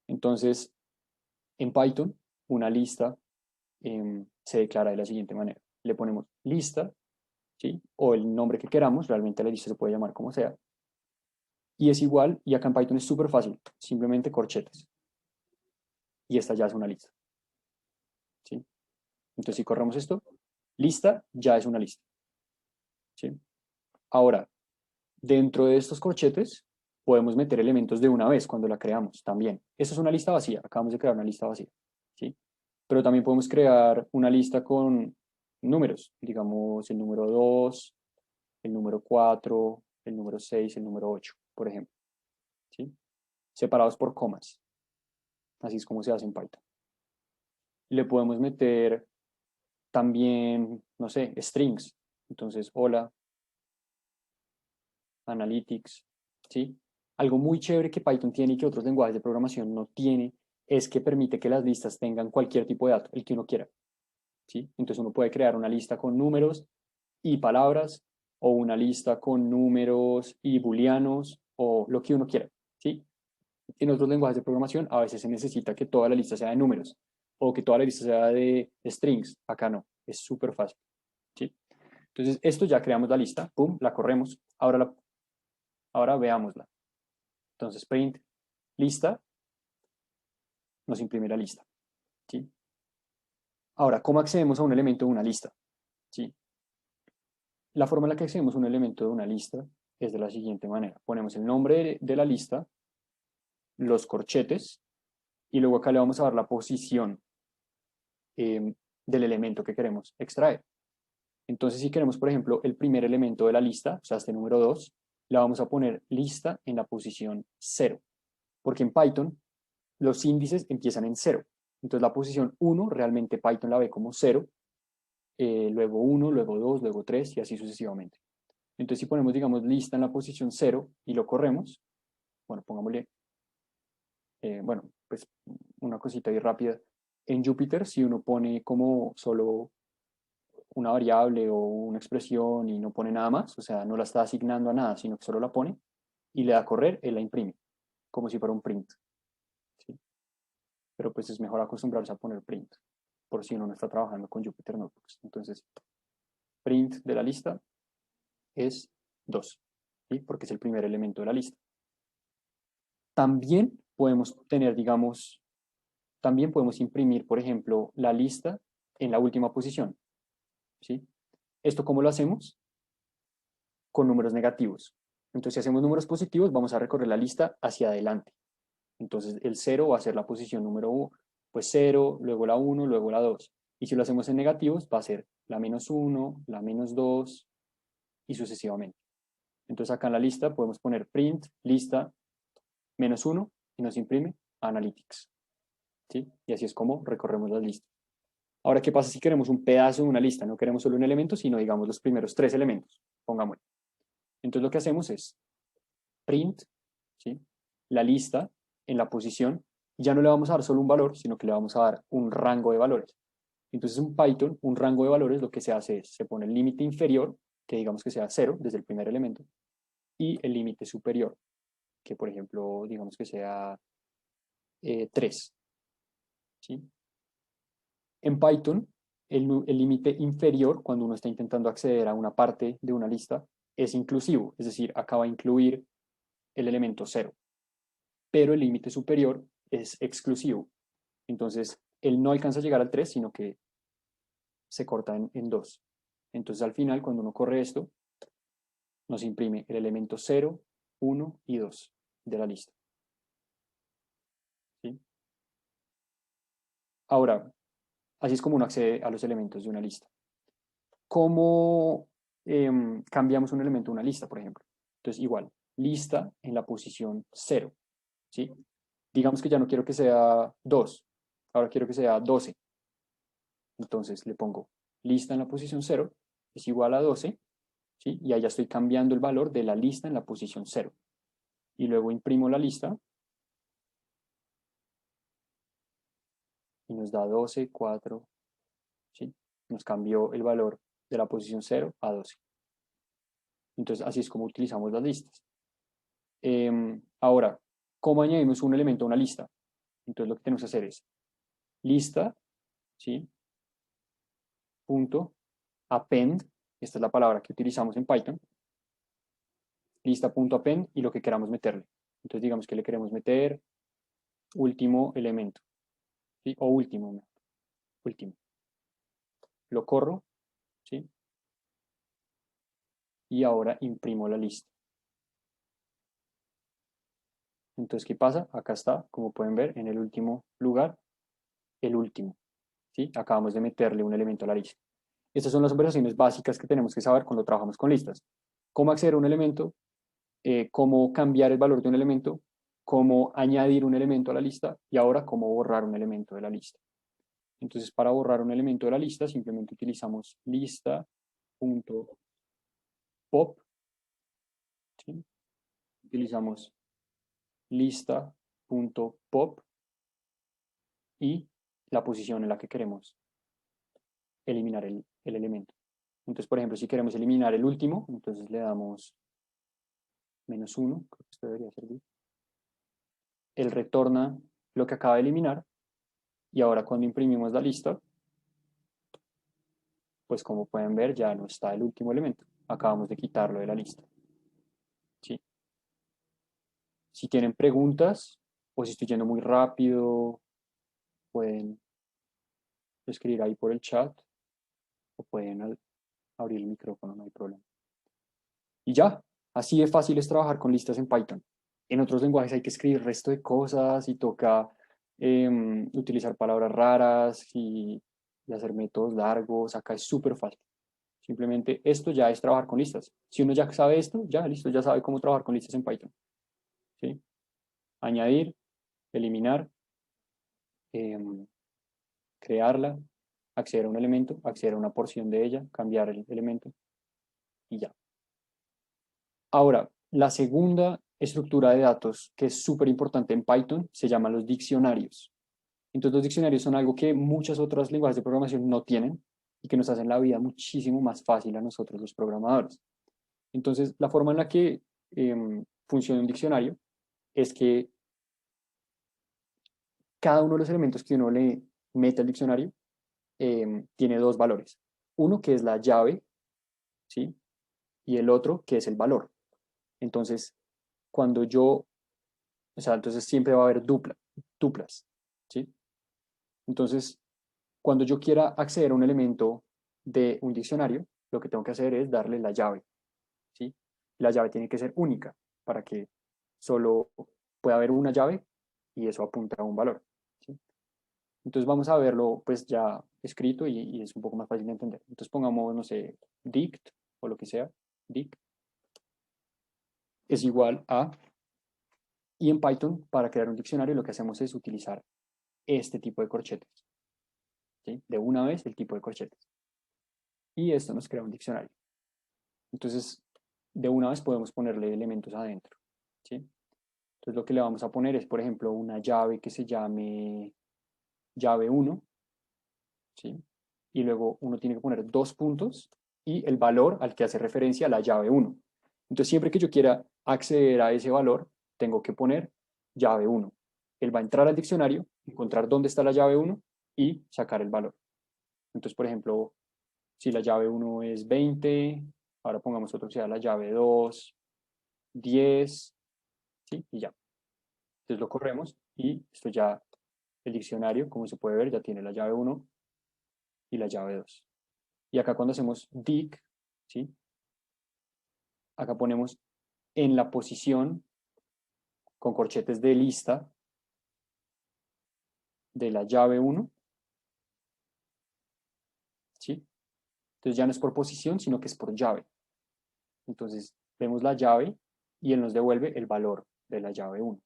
Entonces, en Python, una lista se declara de la siguiente manera. Le ponemos lista, ¿sí? O el nombre que queramos, realmente la lista se puede llamar como sea, y es igual, y acá en Python es súper fácil, simplemente corchetes. Y esta ya es una lista. ¿Sí? Entonces, si corremos esto, lista ya es una lista. ¿Sí? Ahora, dentro de estos corchetes, podemos meter elementos de una vez cuando la creamos también. Esta es una lista vacía, acabamos de crear una lista vacía. ¿Sí? Pero también podemos crear una lista con números, digamos el número 2, el número 4, el número 6, el número 8, por ejemplo. ¿Sí? Separados por comas. Así es como se hace en Python. Le podemos meter también, no sé, strings. Entonces, hola, analytics, ¿sí? Algo muy chévere que Python tiene y que otros lenguajes de programación no tiene es que permite que las listas tengan cualquier tipo de dato, el que uno quiera, ¿sí? Entonces uno puede crear una lista con números y palabras o una lista con números y booleanos o lo que uno quiera, ¿sí? En otros lenguajes de programación a veces se necesita que toda la lista sea de números o que toda la lista sea de strings. Acá no, es súper fácil, ¿sí? Entonces esto ya creamos la lista, pum, la corremos, ahora veámosla. Entonces print lista nos imprime la lista, ¿sí? Ahora, ¿cómo accedemos a un elemento de una lista? ¿Sí? La forma en la que accedemos a un elemento de una lista es de la siguiente manera. Ponemos el nombre de la lista, los corchetes, y luego acá le vamos a dar la posición del elemento que queremos extraer. Entonces, si queremos, por ejemplo, el primer elemento de la lista, o sea, este número 2, le vamos a poner lista en la posición 0, porque en Python los índices empiezan en 0. Entonces, la posición 1 realmente Python la ve como 0, luego 1, luego 2, luego 3 y así sucesivamente. Entonces, si ponemos, digamos, lista en la posición 0 y lo corremos, bueno, pongámosle, bueno, pues una cosita ahí rápida. En Jupyter, si uno pone como solo una variable o una expresión y no pone nada más, o sea, no la está asignando a nada, sino que solo la pone y le da a correr, él la imprime, como si fuera un print. ¿Sí? Pero pues es mejor acostumbrarse a poner print, por si uno no está trabajando con Jupyter Notebooks. Entonces, print de la lista es 2, ¿sí? Porque es el primer elemento de la lista. También podemos tener, digamos, también podemos imprimir, por ejemplo, la lista en la última posición. ¿Sí? ¿Esto cómo lo hacemos? Con números negativos. Entonces, si hacemos números positivos, vamos a recorrer la lista hacia adelante. Entonces, el 0 va a ser la posición número 1, pues 0, luego la 1, luego la 2. Y si lo hacemos en negativos, va a ser la -1, la -2 y sucesivamente. Entonces acá en la lista podemos poner print, lista, -1 y nos imprime Analytics. ¿Sí? Y así es como recorremos las listas. Ahora, ¿qué pasa si queremos un pedazo de una lista? No queremos solo un elemento, sino digamos los primeros 3 elementos. Pongámoslo. Entonces lo que hacemos es print, ¿sí? La lista en la posición. Ya no le vamos a dar solo un valor, sino que le vamos a dar un rango de valores. Entonces en Python, un rango de valores lo que se hace es, se pone el límite inferior, que digamos que sea 0 desde el primer elemento, y el límite superior, que por ejemplo, digamos que sea 3. ¿Sí? En Python, el límite inferior, cuando uno está intentando acceder a una parte de una lista, es inclusivo, es decir, acaba de incluir el elemento 0, pero el límite superior es exclusivo. Entonces, él no alcanza a llegar al 3, sino que se corta en 2. Entonces, al final, cuando uno corre esto, nos imprime el elemento 0, 1 y 2 de la lista. ¿Sí? Ahora, así es como uno accede a los elementos de una lista. ¿Cómo cambiamos un elemento de una lista, por ejemplo? Entonces, igual, lista en la posición 0. ¿Sí? Digamos que ya no quiero que sea 2, ahora quiero que sea 12. Entonces le pongo lista en la posición 0 es igual a 12, ¿sí? Y ahí ya estoy cambiando el valor de la lista en la posición 0. Y luego imprimo la lista y nos da 12, 4, ¿sí? Nos cambió el valor de la posición 0 a 12. Entonces así es como utilizamos las listas. Ahora, ¿cómo añadimos un elemento a una lista? Entonces lo que tenemos que hacer es lista, ¿sí? Punto append, esta es la palabra que utilizamos en Python, lista.append y lo que queramos meterle. Entonces digamos que le queremos meter último elemento, ¿sí? O último, no, último. Lo corro, ¿sí? Y ahora imprimo la lista. Entonces, ¿qué pasa? Acá está, como pueden ver, en el último lugar, el último, ¿sí? Acabamos de meterle un elemento a la lista. Estas son las operaciones básicas que tenemos que saber cuando trabajamos con listas. Cómo acceder a un elemento, cómo cambiar el valor de un elemento, cómo añadir un elemento a la lista y ahora cómo borrar un elemento de la lista. Entonces, para borrar un elemento de la lista, simplemente utilizamos lista.pop, ¿sí? Utilizamos lista.pop y la posición en la que queremos eliminar el elemento. Entonces, por ejemplo, si queremos eliminar el último, entonces le damos -1, creo que esto debería servir. Él retorna lo que acaba de eliminar y ahora cuando imprimimos la lista, pues como pueden ver ya no está el último elemento. Acabamos de quitarlo de la lista. ¿Sí? Si tienen preguntas o si estoy yendo muy rápido, pueden escribir ahí por el chat o pueden abrir el micrófono, no hay problema. Y ya, así de fácil es trabajar con listas en Python. En otros lenguajes hay que escribir resto de cosas y toca utilizar palabras raras y hacer métodos largos. Acá es súper fácil. Simplemente esto ya es trabajar con listas. Si uno ya sabe esto, ya listo, ya sabe cómo trabajar con listas en Python. ¿Sí? Añadir, eliminar, crearla, acceder a un elemento, acceder a una porción de ella, cambiar el elemento y ya. Ahora, la segunda estructura de datos que es súper importante en Python se llama los diccionarios. Entonces los diccionarios son algo que muchas otras lenguajes de programación no tienen y que nos hacen la vida muchísimo más fácil a nosotros los programadores. Entonces la forma en la que funciona un diccionario es que cada uno de los elementos que uno le mete al diccionario tiene dos valores. Uno que es la llave, ¿sí? Y el otro que es el valor. Entonces, cuando yo, o sea, entonces siempre va a haber duplas, ¿sí? Entonces, cuando yo quiera acceder a un elemento de un diccionario, lo que tengo que hacer es darle la llave, ¿sí? La llave tiene que ser única para que solo pueda haber una llave y eso apunta a un valor, ¿sí? Entonces vamos a verlo pues ya escrito y es un poco más fácil de entender. Entonces pongamos, no sé, dict o lo que sea, dict. es igual a, y en Python, para crear un diccionario, lo que hacemos es utilizar este tipo de corchetes, ¿sí? De una vez el tipo de corchetes. Y esto nos crea un diccionario. Entonces, de una vez podemos ponerle elementos adentro, ¿sí? Entonces, lo que le vamos a poner es, por ejemplo, una llave que se llame llave 1, ¿sí? Y luego uno tiene que poner 2 puntos y el valor al que hace referencia la llave 1. Entonces, siempre que yo quiera acceder a ese valor, tengo que poner llave 1. Él va a entrar al diccionario, encontrar dónde está la llave 1 y sacar el valor. Entonces, por ejemplo, si la llave 1 es 20, ahora pongamos otro que sea la llave 2, 10, ¿sí? Y ya. Entonces lo corremos y esto ya, el diccionario, como se puede ver, ya tiene la llave 1 y la llave 2. Y acá cuando hacemos dig, ¿sí? Acá ponemos en la posición con corchetes de lista de la llave 1, ¿sí? Entonces ya no es por posición, sino que es por llave. Entonces vemos la llave y él nos devuelve el valor de la llave 1.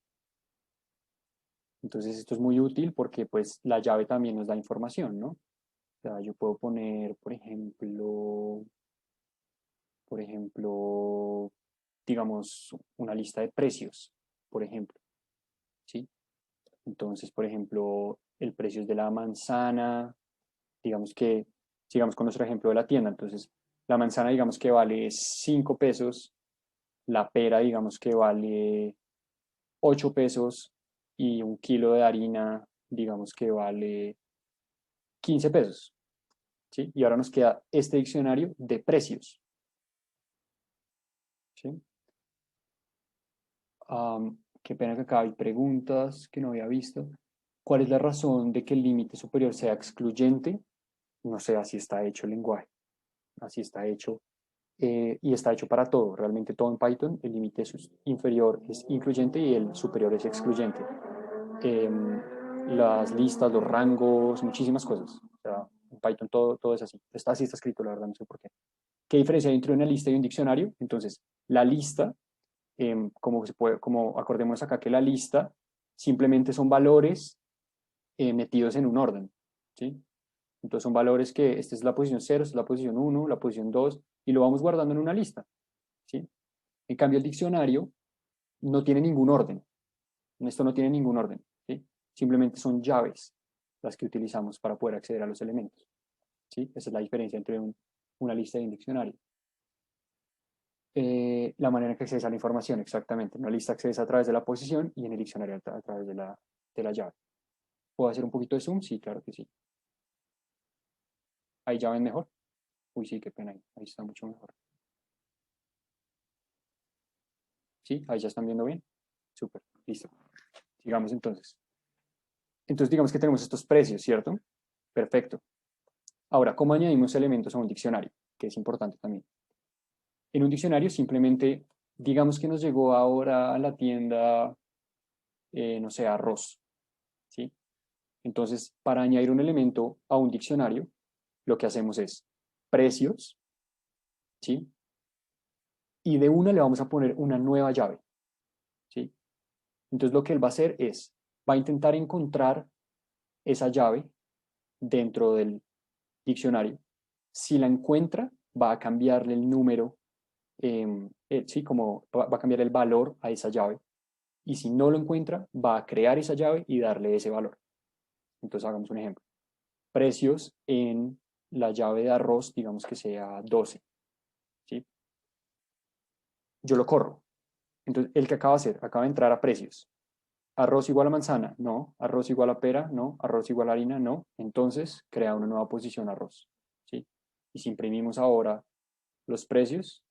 Entonces esto es muy útil porque pues la llave también nos da información, ¿no? O sea, yo puedo poner, por ejemplo, digamos, una lista de precios, por ejemplo, ¿sí? Entonces, por ejemplo, el precio es de la manzana, digamos que, sigamos con nuestro ejemplo de la tienda, entonces, la manzana digamos que vale 5 pesos, la pera digamos que vale 8 pesos y un kilo de harina digamos que vale 15 pesos, ¿sí? Y ahora nos queda este diccionario de precios, ¿sí? Qué pena que acá hay preguntas que no había visto. ¿Cuál es la razón de que el límite superior sea excluyente? No sé, así está hecho el lenguaje, así está hecho y está hecho para todo, realmente todo en Python, el límite inferior es incluyente y el superior es excluyente. Las listas, los rangos, muchísimas cosas. O sea, en Python todo es así. Así está escrito, la verdad, no sé por qué. ¿Qué diferencia hay entre una lista y un diccionario? Entonces, la lista, como acordemos acá que la lista simplemente son valores metidos en un orden, ¿sí? Entonces son valores que esta es la posición 0, esta es la posición 1, la posición 2, y lo vamos guardando en una lista, ¿sí? En cambio, el diccionario no tiene ningún orden. Esto no tiene ningún orden, ¿sí? Simplemente son llaves las que utilizamos para poder acceder a los elementos, ¿sí? Esa es la diferencia entre una lista y un diccionario. La manera en que accesa a la información, exactamente. En una lista accesa a través de la posición y en el diccionario a través de la llave. ¿Puedo hacer un poquito de zoom? Sí, claro que sí. Ahí ya ven mejor. Uy, sí, qué pena ahí está mucho mejor. ¿Sí? Ahí ya están viendo bien. Súper, listo. Sigamos entonces. Entonces digamos que tenemos estos precios, ¿cierto? Perfecto. Ahora, ¿cómo añadimos elementos a un diccionario? Que es importante también. En un diccionario simplemente, digamos que nos llegó ahora a la tienda, no sé, arroz, ¿sí? Entonces, para añadir un elemento a un diccionario, lo que hacemos es precios, ¿sí? Y de una le vamos a poner una nueva llave, ¿sí? Entonces, lo que él va a hacer es, va a intentar encontrar esa llave dentro del diccionario. Si la encuentra, va a cambiarle el número, sí, como va a cambiar el valor a esa llave. Y si no lo encuentra, va a crear esa llave y darle ese valor. Entonces, hagamos un ejemplo. Precios en la llave de arroz, digamos que sea 12, ¿sí? Yo lo corro. Entonces, ¿el que acaba de hacer? Acaba de entrar a precios. Arroz igual a manzana, no. Arroz igual a pera, no. Arroz igual a harina, no. Entonces, crea una nueva posición arroz, ¿sí? Y si imprimimos ahora los precios,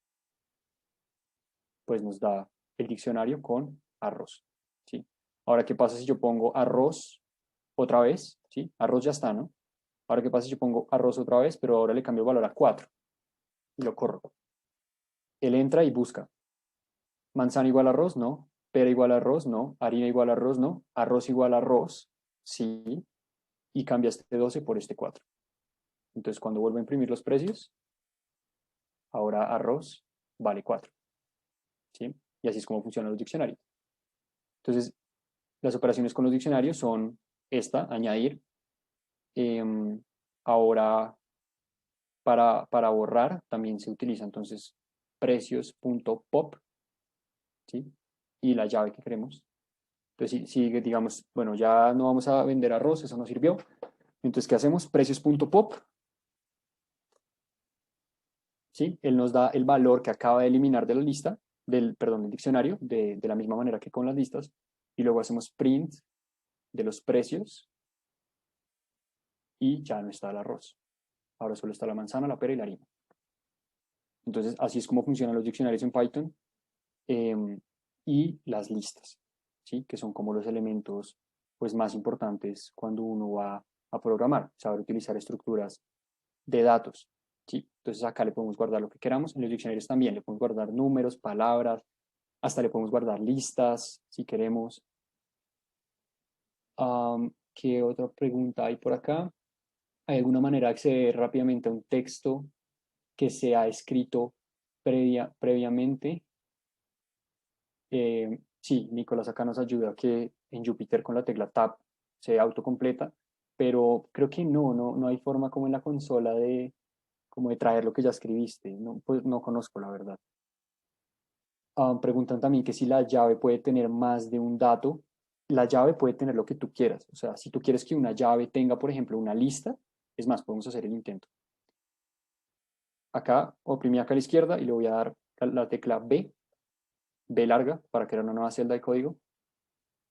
pues nos da el diccionario con arroz, ¿sí? Ahora, ¿qué pasa si yo pongo arroz otra vez? ¿Sí? Arroz ya está, ¿no? Ahora, ¿qué pasa si yo pongo arroz otra vez, pero ahora le cambio el valor a 4 y lo corro? Él entra y busca. Manzana igual a arroz, no. Pera igual a arroz, no. Harina igual a arroz, no. Arroz igual a arroz, sí. Y cambia este 12 por este 4. Entonces, cuando vuelvo a imprimir los precios, ahora arroz vale 4, ¿sí? Y así es como funcionan los diccionarios. Entonces, las operaciones con los diccionarios son esta, añadir. Ahora, para borrar también se utiliza entonces precios.pop, ¿sí? Y la llave que queremos. Entonces, si digamos, bueno, ya no vamos a vender arroz, eso no sirvió. Entonces, ¿qué hacemos? Precios.pop, ¿sí? Él nos da el valor que acaba de eliminar de la lista, perdón, del diccionario, de la misma manera que con las listas. Y luego hacemos print de los precios y ya no está el arroz. Ahora solo está la manzana, la pera y la harina. Entonces, así es como funcionan los diccionarios en Python. Y las listas, ¿sí? Que son como los elementos pues, más importantes cuando uno va a programar, saber utilizar estructuras de datos, ¿sí? Entonces acá le podemos guardar lo que queramos, en los diccionarios también le podemos guardar números, palabras, hasta le podemos guardar listas si queremos. ¿Qué otra pregunta hay por acá? ¿Hay alguna manera de acceder rápidamente a un texto que se ha escrito previamente? Sí, Nicolás acá nos ayuda a que en Jupyter con la tecla Tab se autocompleta, pero creo que no hay forma como en la consola como de traer lo que ya escribiste. No, pues no conozco la verdad. Preguntan también que si la llave puede tener más de un dato. La llave puede tener lo que tú quieras. O sea, si tú quieres que una llave tenga, por ejemplo, una lista, es más, podemos hacer el intento. Acá oprimí acá a la izquierda y le voy a dar la tecla B larga, para crear una nueva celda de código.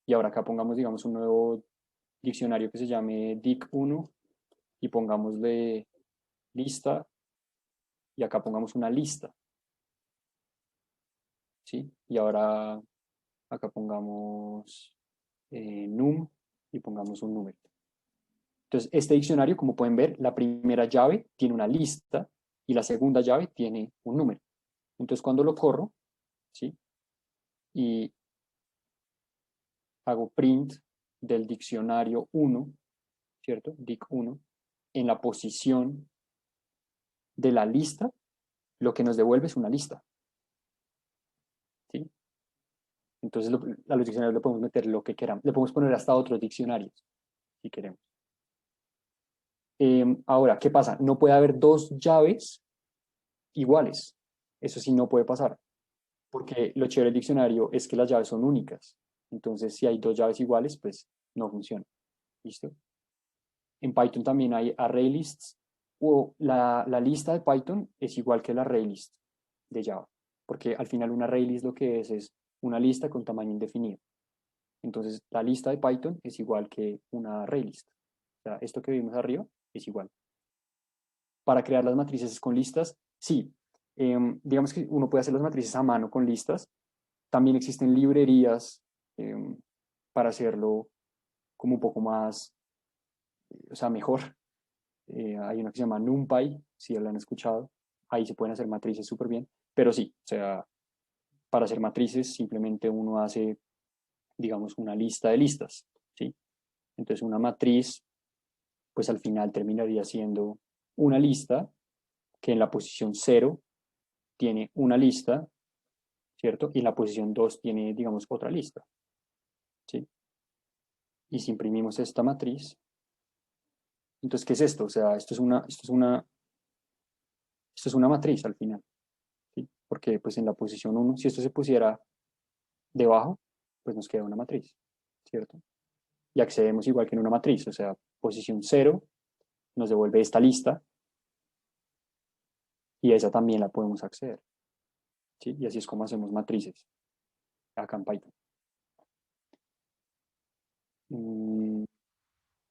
Y ahora acá pongamos, digamos, un nuevo diccionario que se llame dic1 y pongámosle lista y acá pongamos una lista, ¿sí? Y ahora acá pongamos num y pongamos un número. Entonces, este diccionario, como pueden ver, la primera llave tiene una lista y la segunda llave tiene un número. Entonces, cuando lo corro, ¿sí? Y hago print del diccionario 1, ¿cierto? Dic1, en la posición de la lista, lo que nos devuelve es una lista, ¿sí? Entonces a los diccionarios le podemos meter lo que queramos, le podemos poner hasta otros diccionarios, si queremos. Ahora, ¿qué pasa? No puede haber dos llaves iguales, eso sí no puede pasar, porque lo chévere del diccionario es que las llaves son únicas, entonces si hay dos llaves iguales, pues no funciona, ¿listo? En Python también hay array lists, o la lista de Python es igual que la array list de Java, porque al final una array list lo que es una lista con tamaño indefinido. Entonces la lista de Python es igual que una array list. O sea, esto que vimos arriba es igual. Para crear las matrices con listas, sí. Digamos que uno puede hacer las matrices a mano con listas. También existen librerías para hacerlo como un poco más, o sea, mejor. Hay una que se llama NumPy, si la han escuchado. Ahí se pueden hacer matrices súper bien. Pero sí, o sea, para hacer matrices simplemente uno hace, digamos, una lista de listas, ¿sí? Entonces una matriz, pues al final terminaría siendo una lista que en la posición 0 tiene una lista, ¿cierto? Y en la posición 2 tiene, digamos, otra lista, ¿sí? Y si imprimimos esta matriz, entonces, ¿qué es esto? O sea, esto es una matriz al final, ¿sí? Porque pues en la posición 1, si esto se pusiera debajo, pues nos queda una matriz, ¿cierto? Y accedemos igual que en una matriz, o sea, posición 0 nos devuelve esta lista y esa también la podemos acceder, ¿sí? Y así es como hacemos matrices acá en Python.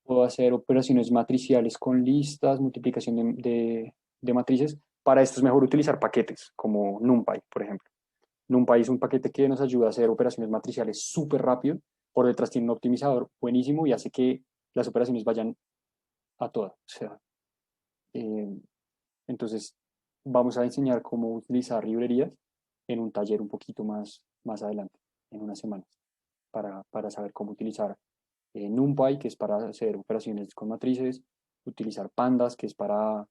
Puedo hacer operaciones matriciales con listas, multiplicación de matrices. Para esto es mejor utilizar paquetes como NumPy, por ejemplo. NumPy es un paquete que nos ayuda a hacer operaciones matriciales súper rápido. Por detrás tiene un optimizador buenísimo y hace que las operaciones vayan a toda. O sea, entonces vamos a enseñar cómo utilizar librerías en un taller un poquito más adelante, en unas semanas, para saber cómo utilizar NumPy, que es para hacer operaciones con matrices, utilizar pandas, que es para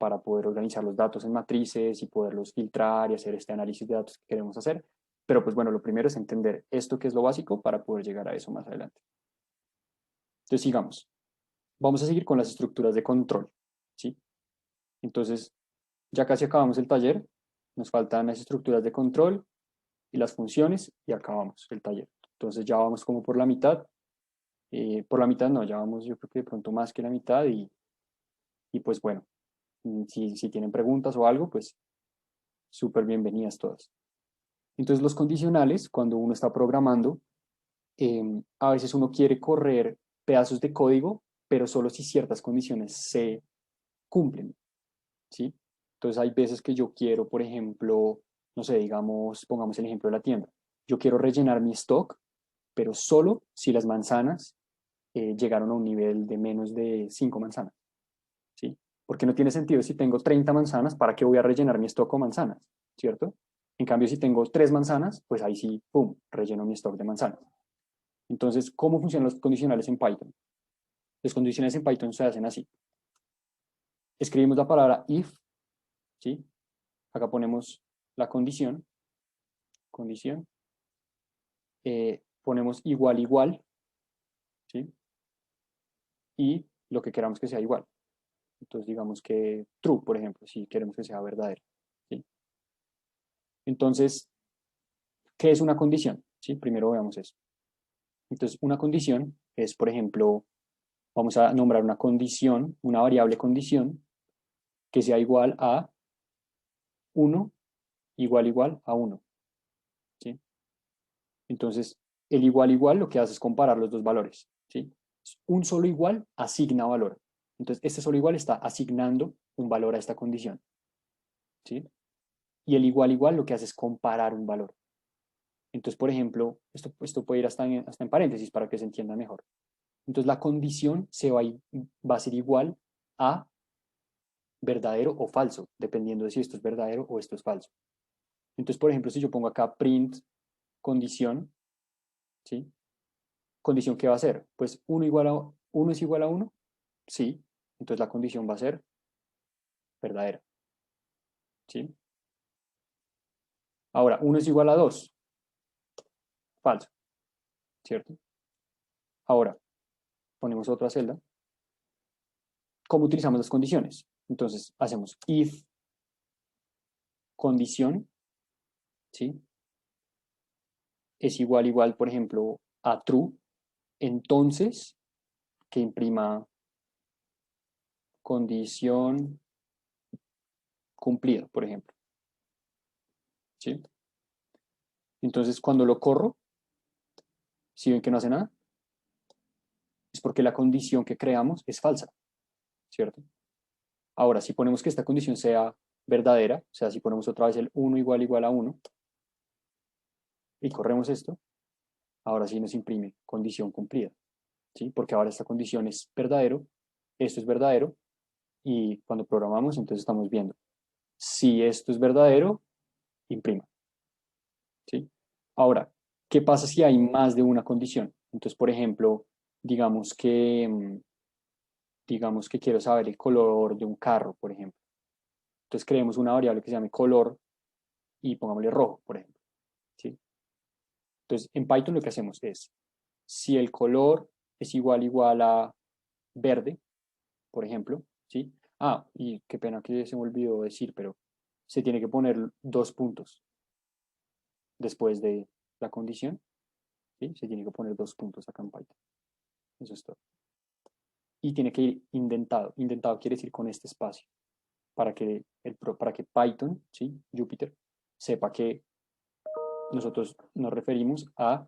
para poder organizar los datos en matrices y poderlos filtrar y hacer este análisis de datos que queremos hacer. Pero pues bueno, lo primero es entender esto que es lo básico para poder llegar a eso más adelante. Entonces sigamos. Vamos a seguir con las estructuras de control, ¿sí? Entonces, ya casi acabamos el taller. Nos faltan las estructuras de control y las funciones y acabamos el taller. Entonces ya vamos como por la mitad. Por la mitad no, ya vamos yo creo que de pronto más que la mitad y pues bueno, si tienen preguntas o algo, pues súper bienvenidas todas. Entonces los condicionales, cuando uno está programando, a veces uno quiere correr pedazos de código, pero solo si ciertas condiciones se cumplen, ¿sí? Entonces hay veces que yo quiero, por ejemplo, no sé, digamos, pongamos el ejemplo de la tienda. Yo quiero rellenar mi stock, pero solo si las manzanas llegaron a un nivel de menos de 5 manzanas, ¿sí? Porque no tiene sentido si tengo 30 manzanas, ¿para qué voy a rellenar mi stock con manzanas? ¿Cierto? En cambio, si tengo 3 manzanas, pues ahí sí, pum, relleno mi stock de manzanas. Entonces, ¿cómo funcionan los condicionales en Python? Los condicionales en Python se hacen así. Escribimos la palabra if, ¿sí? Acá ponemos la condición, ponemos igual, igual, ¿sí? Y lo que queramos que sea igual. Entonces, digamos que true, por ejemplo, si queremos que sea verdadero, ¿sí? Entonces, ¿qué es una condición? ¿Sí? Primero veamos eso. Entonces, una condición es, por ejemplo, vamos a nombrar una condición, una variable condición, que sea igual a 1, igual a 1, ¿sí? Entonces, el igual lo que hace es comparar los dos valores, ¿sí? Un solo igual asigna valor. Entonces, este solo igual está asignando un valor a esta condición, ¿sí? Y el igual lo que hace es comparar un valor. Entonces, por ejemplo, esto puede ir hasta en paréntesis para que se entienda mejor. Entonces, la condición va a ser igual a verdadero o falso, dependiendo de si esto es verdadero o esto es falso. Entonces, por ejemplo, si yo pongo acá print condición, ¿sí? ¿Condición qué va a ser? Pues 1 es igual a 1, sí. Entonces la condición va a ser verdadera, ¿sí? Ahora, 1 es igual a 2, falso, ¿cierto? Ahora, ponemos otra celda. ¿Cómo utilizamos las condiciones? Entonces, hacemos if condición, ¿sí? Es igual, por ejemplo, a true, entonces, que imprima condición cumplida, por ejemplo, ¿sí? Entonces, cuando lo corro, si ven que no hace nada, es porque la condición que creamos es falsa, ¿cierto? Ahora, si ponemos que esta condición sea verdadera, o sea, si ponemos otra vez el 1 igual a 1 y corremos esto, ahora sí nos imprime condición cumplida, ¿sí? Porque ahora esta condición es verdadero, esto es verdadero, y cuando programamos, entonces estamos viendo si esto es verdadero, imprima, ¿sí? Ahora, ¿qué pasa si hay más de una condición? Entonces, por ejemplo, digamos que, digamos que quiero saber el color de un carro, por ejemplo. Entonces creemos una variable que se llame color y pongámosle rojo, por ejemplo, ¿sí? Entonces, en Python lo que hacemos es, si el color es igual a verde, por ejemplo, ¿sí? Ah, y qué pena que se me olvidó decir, pero se tiene que poner 2 puntos después de la condición, ¿sí? Se tiene que poner 2 puntos acá en Python. Eso es todo. Y tiene que ir indentado. Indentado quiere decir con este espacio, para que Python, ¿sí? Jupyter, sepa que nosotros nos referimos a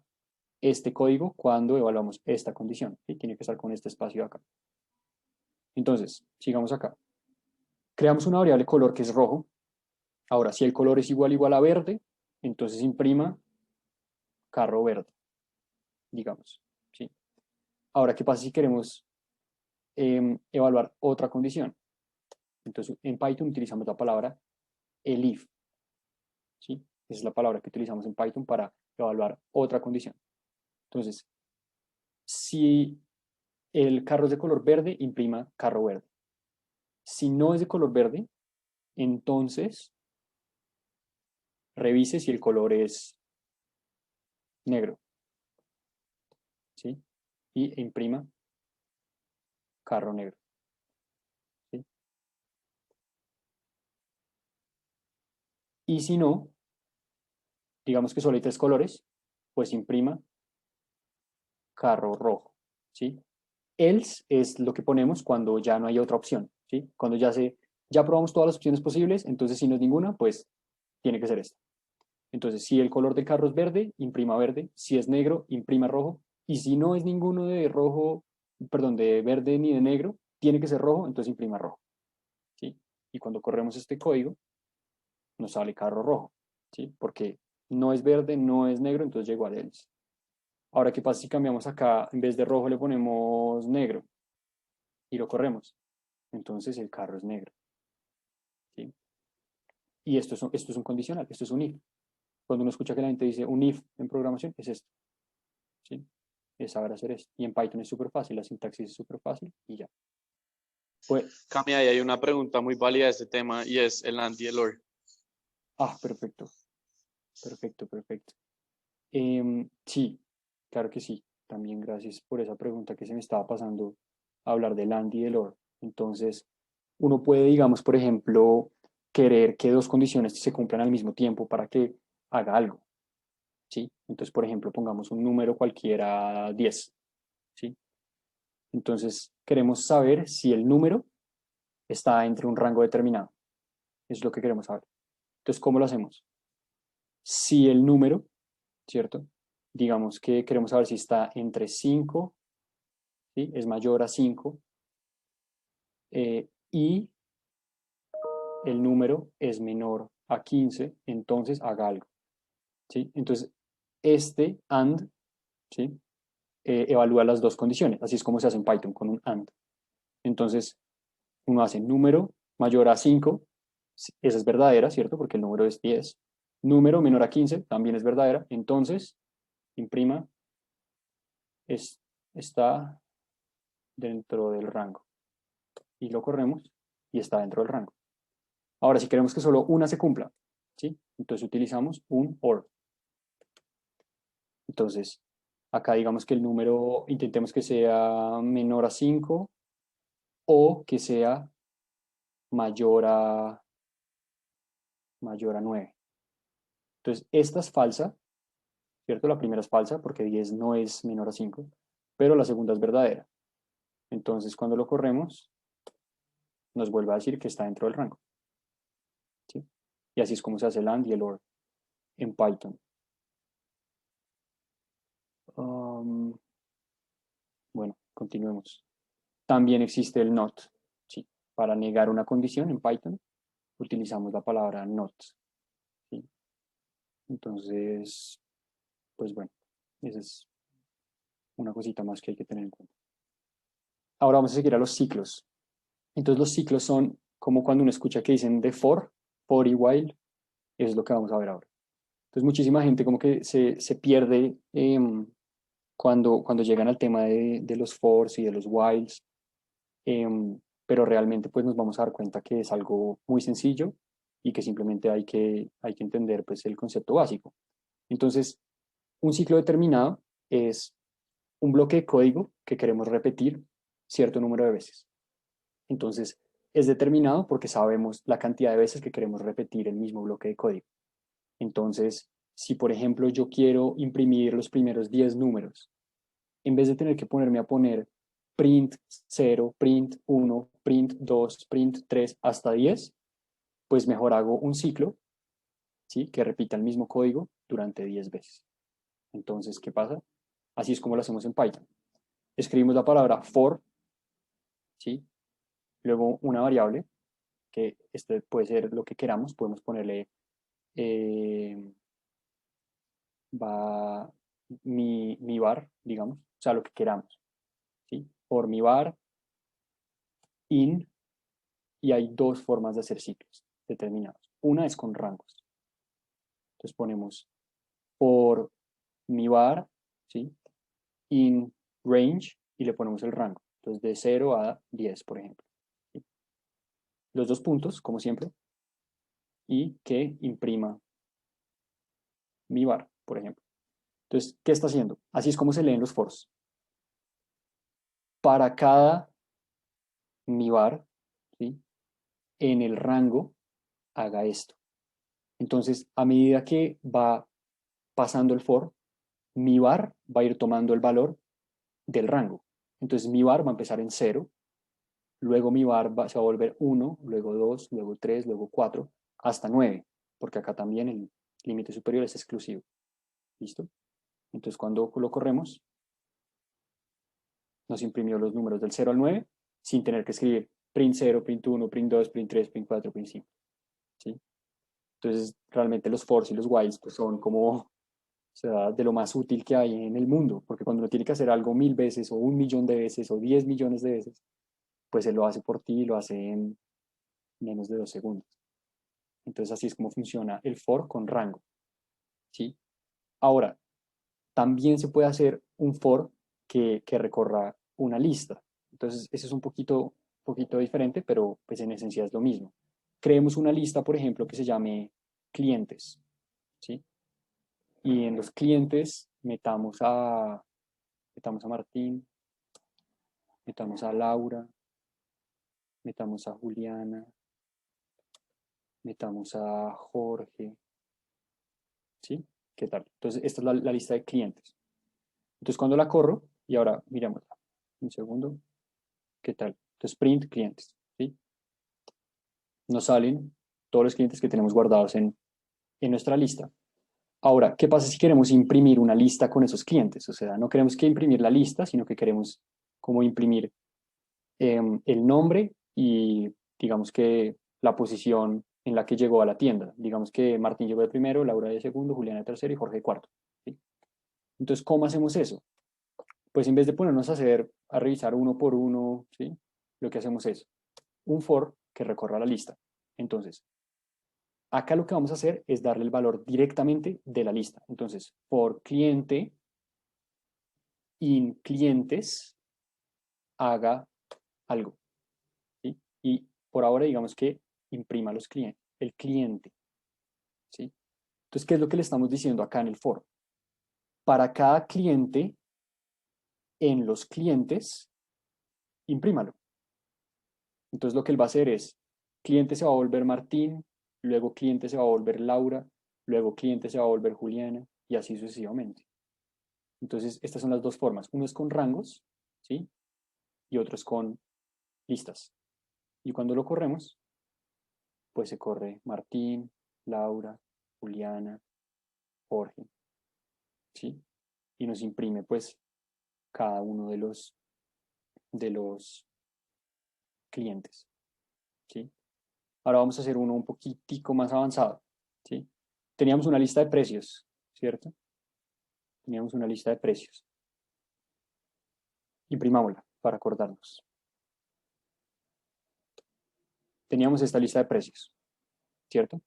este código cuando evaluamos esta condición, ¿sí? Tiene que estar con este espacio acá. Entonces, sigamos acá. Creamos una variable color que es rojo. Ahora, si el color es igual a verde, entonces imprima carro verde, digamos, ¿sí? Ahora, ¿qué pasa si queremos evaluar otra condición? Entonces, en Python utilizamos la palabra elif, ¿sí? Esa es la palabra que utilizamos en Python para evaluar otra condición. Entonces, si el carro es de color verde, imprima carro verde. Si no es de color verde, entonces revise si el color es negro, ¿sí? Y imprima carro negro, ¿sí? Y si no, digamos que solo hay 3 colores, pues imprima carro rojo, ¿sí? Else es lo que ponemos cuando ya no hay otra opción, ¿sí? Cuando ya probamos todas las opciones posibles, entonces si no es ninguna, pues tiene que ser esta. Entonces, si el color del carro es verde, imprima verde. Si es negro, imprima rojo. Y si no es ninguno de rojo, perdón, de verde ni de negro, tiene que ser rojo, entonces imprima rojo, ¿sí? Y cuando corremos este código, nos sale carro rojo, ¿sí? Porque no es verde, no es negro, entonces llegó a else. Ahora, ¿qué pasa si cambiamos acá, en vez de rojo le ponemos negro y lo corremos? Entonces el carro es negro, ¿sí? Y esto es un condicional, esto es un if. Cuando uno escucha que la gente dice un if en programación, es esto, ¿sí? Es saber hacer esto. Y en Python es súper fácil, la sintaxis es súper fácil y ya. Pues, Cami, ahí hay una pregunta muy válida de este tema y es el and y el or. perfecto, perfecto, perfecto. Sí, claro que sí. También gracias por esa pregunta que se me estaba pasando a hablar del and y del or. Entonces, uno puede, digamos, por ejemplo, querer que dos condiciones se cumplan al mismo tiempo para que haga algo, ¿sí? Entonces, por ejemplo, pongamos un número cualquiera 10, ¿sí? Entonces, queremos saber si el número está entre un rango determinado. Eso es lo que queremos saber. Entonces, ¿cómo lo hacemos? Si el número, ¿cierto? Digamos que queremos saber si está entre 5, ¿sí? Es mayor a 5, y el número es menor a 15, entonces haga algo, ¿sí? Entonces, este AND, ¿sí? Evalúa las dos condiciones. Así es como se hace en Python con un AND. Entonces, uno hace número mayor a 5, esa es verdadera, ¿cierto? Porque el número es 10. Número menor a 15, también es verdadera. Entonces, imprima está dentro del rango. Y lo corremos y está dentro del rango. Ahora, si queremos que solo una se cumpla, ¿sí? Entonces utilizamos un OR. Entonces, acá digamos que el número, intentemos que sea menor a 5 o que sea mayor a, mayor a 9. Entonces, esta es falsa, ¿cierto? La primera es falsa porque 10 no es menor a 5, pero la segunda es verdadera. Entonces, cuando lo corremos, nos vuelve a decir que está dentro del rango, ¿sí? Y así es como se hace el AND y el OR en Python. Bueno, continuemos. También existe el not, ¿sí? Para negar una condición en Python utilizamos la palabra not, ¿sí? Entonces, pues bueno, esa es una cosita más que hay que tener en cuenta. Ahora vamos a seguir a los ciclos. Entonces los ciclos son como cuando uno escucha que dicen de for y while, eso es lo que vamos a ver ahora. Entonces muchísima gente como que se pierde cuando llegan al tema de los fors y de los whiles, pero realmente pues nos vamos a dar cuenta que es algo muy sencillo y que simplemente hay que entender pues el concepto básico. Entonces, un ciclo determinado es un bloque de código que queremos repetir cierto número de veces. Entonces, es determinado porque sabemos la cantidad de veces que queremos repetir el mismo bloque de código. Entonces, si por ejemplo yo quiero imprimir los primeros 10 números, en vez de tener que ponerme a poner print 0, print 1, print 2, print 3 hasta 10, pues mejor hago un ciclo, ¿sí? Que repita el mismo código durante 10 veces. Entonces, ¿qué pasa? Así es como lo hacemos en Python. Escribimos la palabra for, ¿sí? Luego una variable, que este puede ser lo que queramos, podemos ponerle va mi bar, digamos, o sea, lo que queramos, ¿sí? For mi bar, in, y hay dos formas de hacer ciclos determinados. Una es con rangos. Entonces ponemos for mi bar, ¿sí? In range, y le ponemos el rango. Entonces de 0 a 10, por ejemplo, ¿sí? los dos puntos, como siempre, y que imprima mi var, por ejemplo. Entonces, ¿qué está haciendo? Así es como se leen los fors. Para cada mi var, ¿sí?, en el rango, haga esto. Entonces, a medida que va pasando el for, mi var va a ir tomando el valor del rango. Entonces, mi var va a empezar en 0, luego mi var se va a volver 1, luego 2, luego 3, luego 4, hasta 9, porque acá también el límite superior es exclusivo. ¿Listo? Entonces, cuando lo corremos, nos imprimió los números del 0 al 9 sin tener que escribir print 0, print 1, print 2, print 3, print 4, print 5. ¿Sí? Entonces, realmente los fors y los whiles pues, son como, o sea, de lo más útil que hay en el mundo, porque cuando uno tiene que hacer algo 1000 veces o 1.000.000 de veces o 10 millones de veces, pues él lo hace por ti y lo hace en menos de 2 segundos. Entonces, así es como funciona el for con rango. ¿Sí? Ahora, también se puede hacer un for que recorra una lista. Entonces, eso es un poquito diferente, pero pues en esencia es lo mismo. Creemos una lista, por ejemplo, que se llame clientes, ¿sí? Y en los clientes metamos a Martín, metamos a Laura, metamos a Juliana, metamos a Jorge, ¿sí? ¿Qué tal? Entonces, esta es la lista de clientes. Entonces, cuando la corro, y ahora miremosla, un segundo, ¿qué tal? Entonces, print clientes, ¿sí? Nos salen todos los clientes que tenemos guardados en nuestra lista. Ahora, ¿qué pasa si queremos imprimir una lista con esos clientes? O sea, no queremos que imprimir la lista, sino que queremos como imprimir el nombre y digamos que la posición en la que llegó a la tienda. Digamos que Martín llegó de primero, Laura de segundo, Juliana de tercero y Jorge de cuarto, ¿sí? Entonces, ¿cómo hacemos eso? Pues en vez de ponernos a revisar uno por uno, ¿sí?, lo que hacemos es un for que recorra la lista. Entonces, acá lo que vamos a hacer es darle el valor directamente de la lista. Entonces, for cliente in clientes haga algo, ¿sí? Y por ahora digamos que imprima los clientes, el cliente, ¿sí? Entonces, ¿qué es lo que le estamos diciendo acá en el for? Para cada cliente en los clientes, imprímalo. Entonces, lo que él va a hacer es, cliente se va a volver Martín, luego cliente se va a volver Laura, luego cliente se va a volver Juliana, y así sucesivamente. Entonces, estas son las dos formas. Uno es con rangos, ¿sí? Y otro es con listas. Y cuando lo corremos, pues se corre Martín, Laura, Juliana, Jorge, ¿sí? Y nos imprime, pues, cada uno de los clientes, ¿sí? Ahora vamos a hacer uno un poquitico más avanzado, ¿sí? Teníamos una lista de precios, ¿cierto? Teníamos una lista de precios. Imprimámosla para acordarnos. Teníamos esta lista de precios, ¿cierto?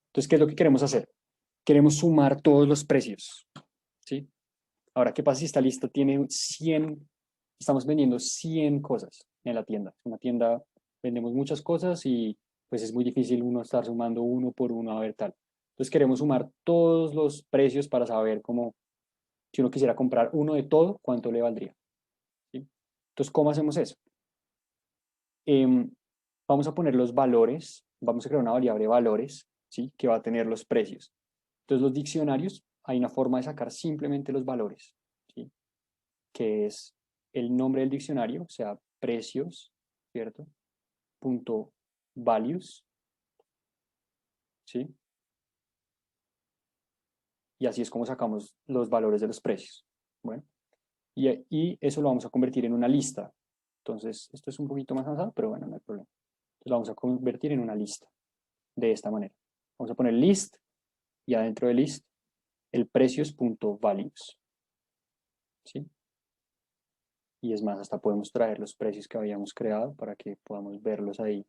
Entonces, ¿qué es lo que queremos hacer? Queremos sumar todos los precios, ¿sí? Ahora, ¿qué pasa si esta lista tiene 100, estamos vendiendo 100 cosas en la tienda? En una tienda vendemos muchas cosas y pues es muy difícil uno estar sumando uno por uno a ver tal. Entonces queremos sumar todos los precios para saber cómo, si uno quisiera comprar uno de todo, ¿cuánto le valdría? ¿Sí? Entonces, ¿cómo hacemos eso? Vamos a poner los valores, vamos a crear una variable valores, ¿sí?, que va a tener los precios. Entonces, los diccionarios, hay una forma de sacar simplemente los valores, ¿sí?, que es el nombre del diccionario, o sea, precios, ¿cierto? Punto values, ¿sí? Y así es como sacamos los valores de los precios. Bueno, y eso lo vamos a convertir en una lista. Entonces, esto es un poquito más avanzado, pero bueno, no hay problema. Entonces, lo vamos a convertir en una lista de esta manera. Vamos a poner list y adentro de list el precios.values, ¿sí? Y es más, hasta podemos traer los precios que habíamos creado para que podamos verlos ahí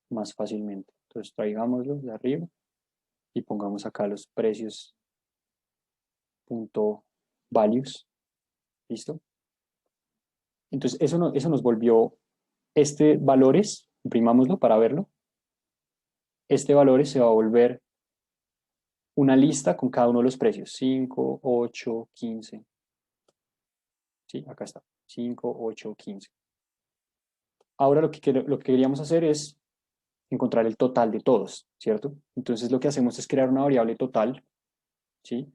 más fácilmente. Entonces traigámoslos de arriba y pongamos acá los precios.values. ¿Listo? Entonces eso nos volvió valores Imprimámoslo para verlo. Este valor se va a volver una lista con cada uno de los precios, 5, 8, 15. Sí, acá está, 5, 8, 15. Ahora lo que queríamos hacer es encontrar el total de todos, ¿cierto? Entonces lo que hacemos es crear una variable total, ¿sí?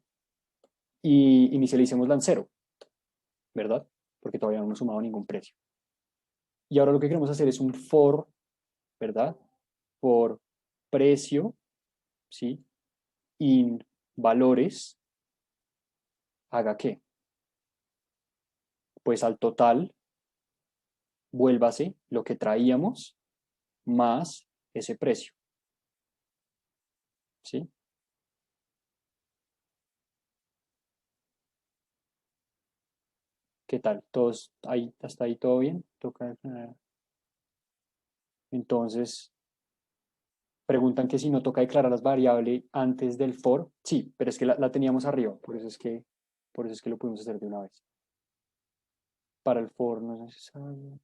Y inicialicémosla en 0, ¿verdad? Porque todavía no hemos sumado ningún precio. Y ahora lo que queremos hacer es un for, ¿verdad? Por precio, ¿sí? In valores, ¿haga qué? Pues al total, vuélvase lo que traíamos más ese precio, ¿sí? ¿Qué tal? ¿Todos ahí, hasta ahí todo bien? Toca. Entonces, preguntan que si no toca declarar las variables antes del for. Sí, pero es que la teníamos arriba, por eso es que lo pudimos hacer de una vez. Para el for no es necesario.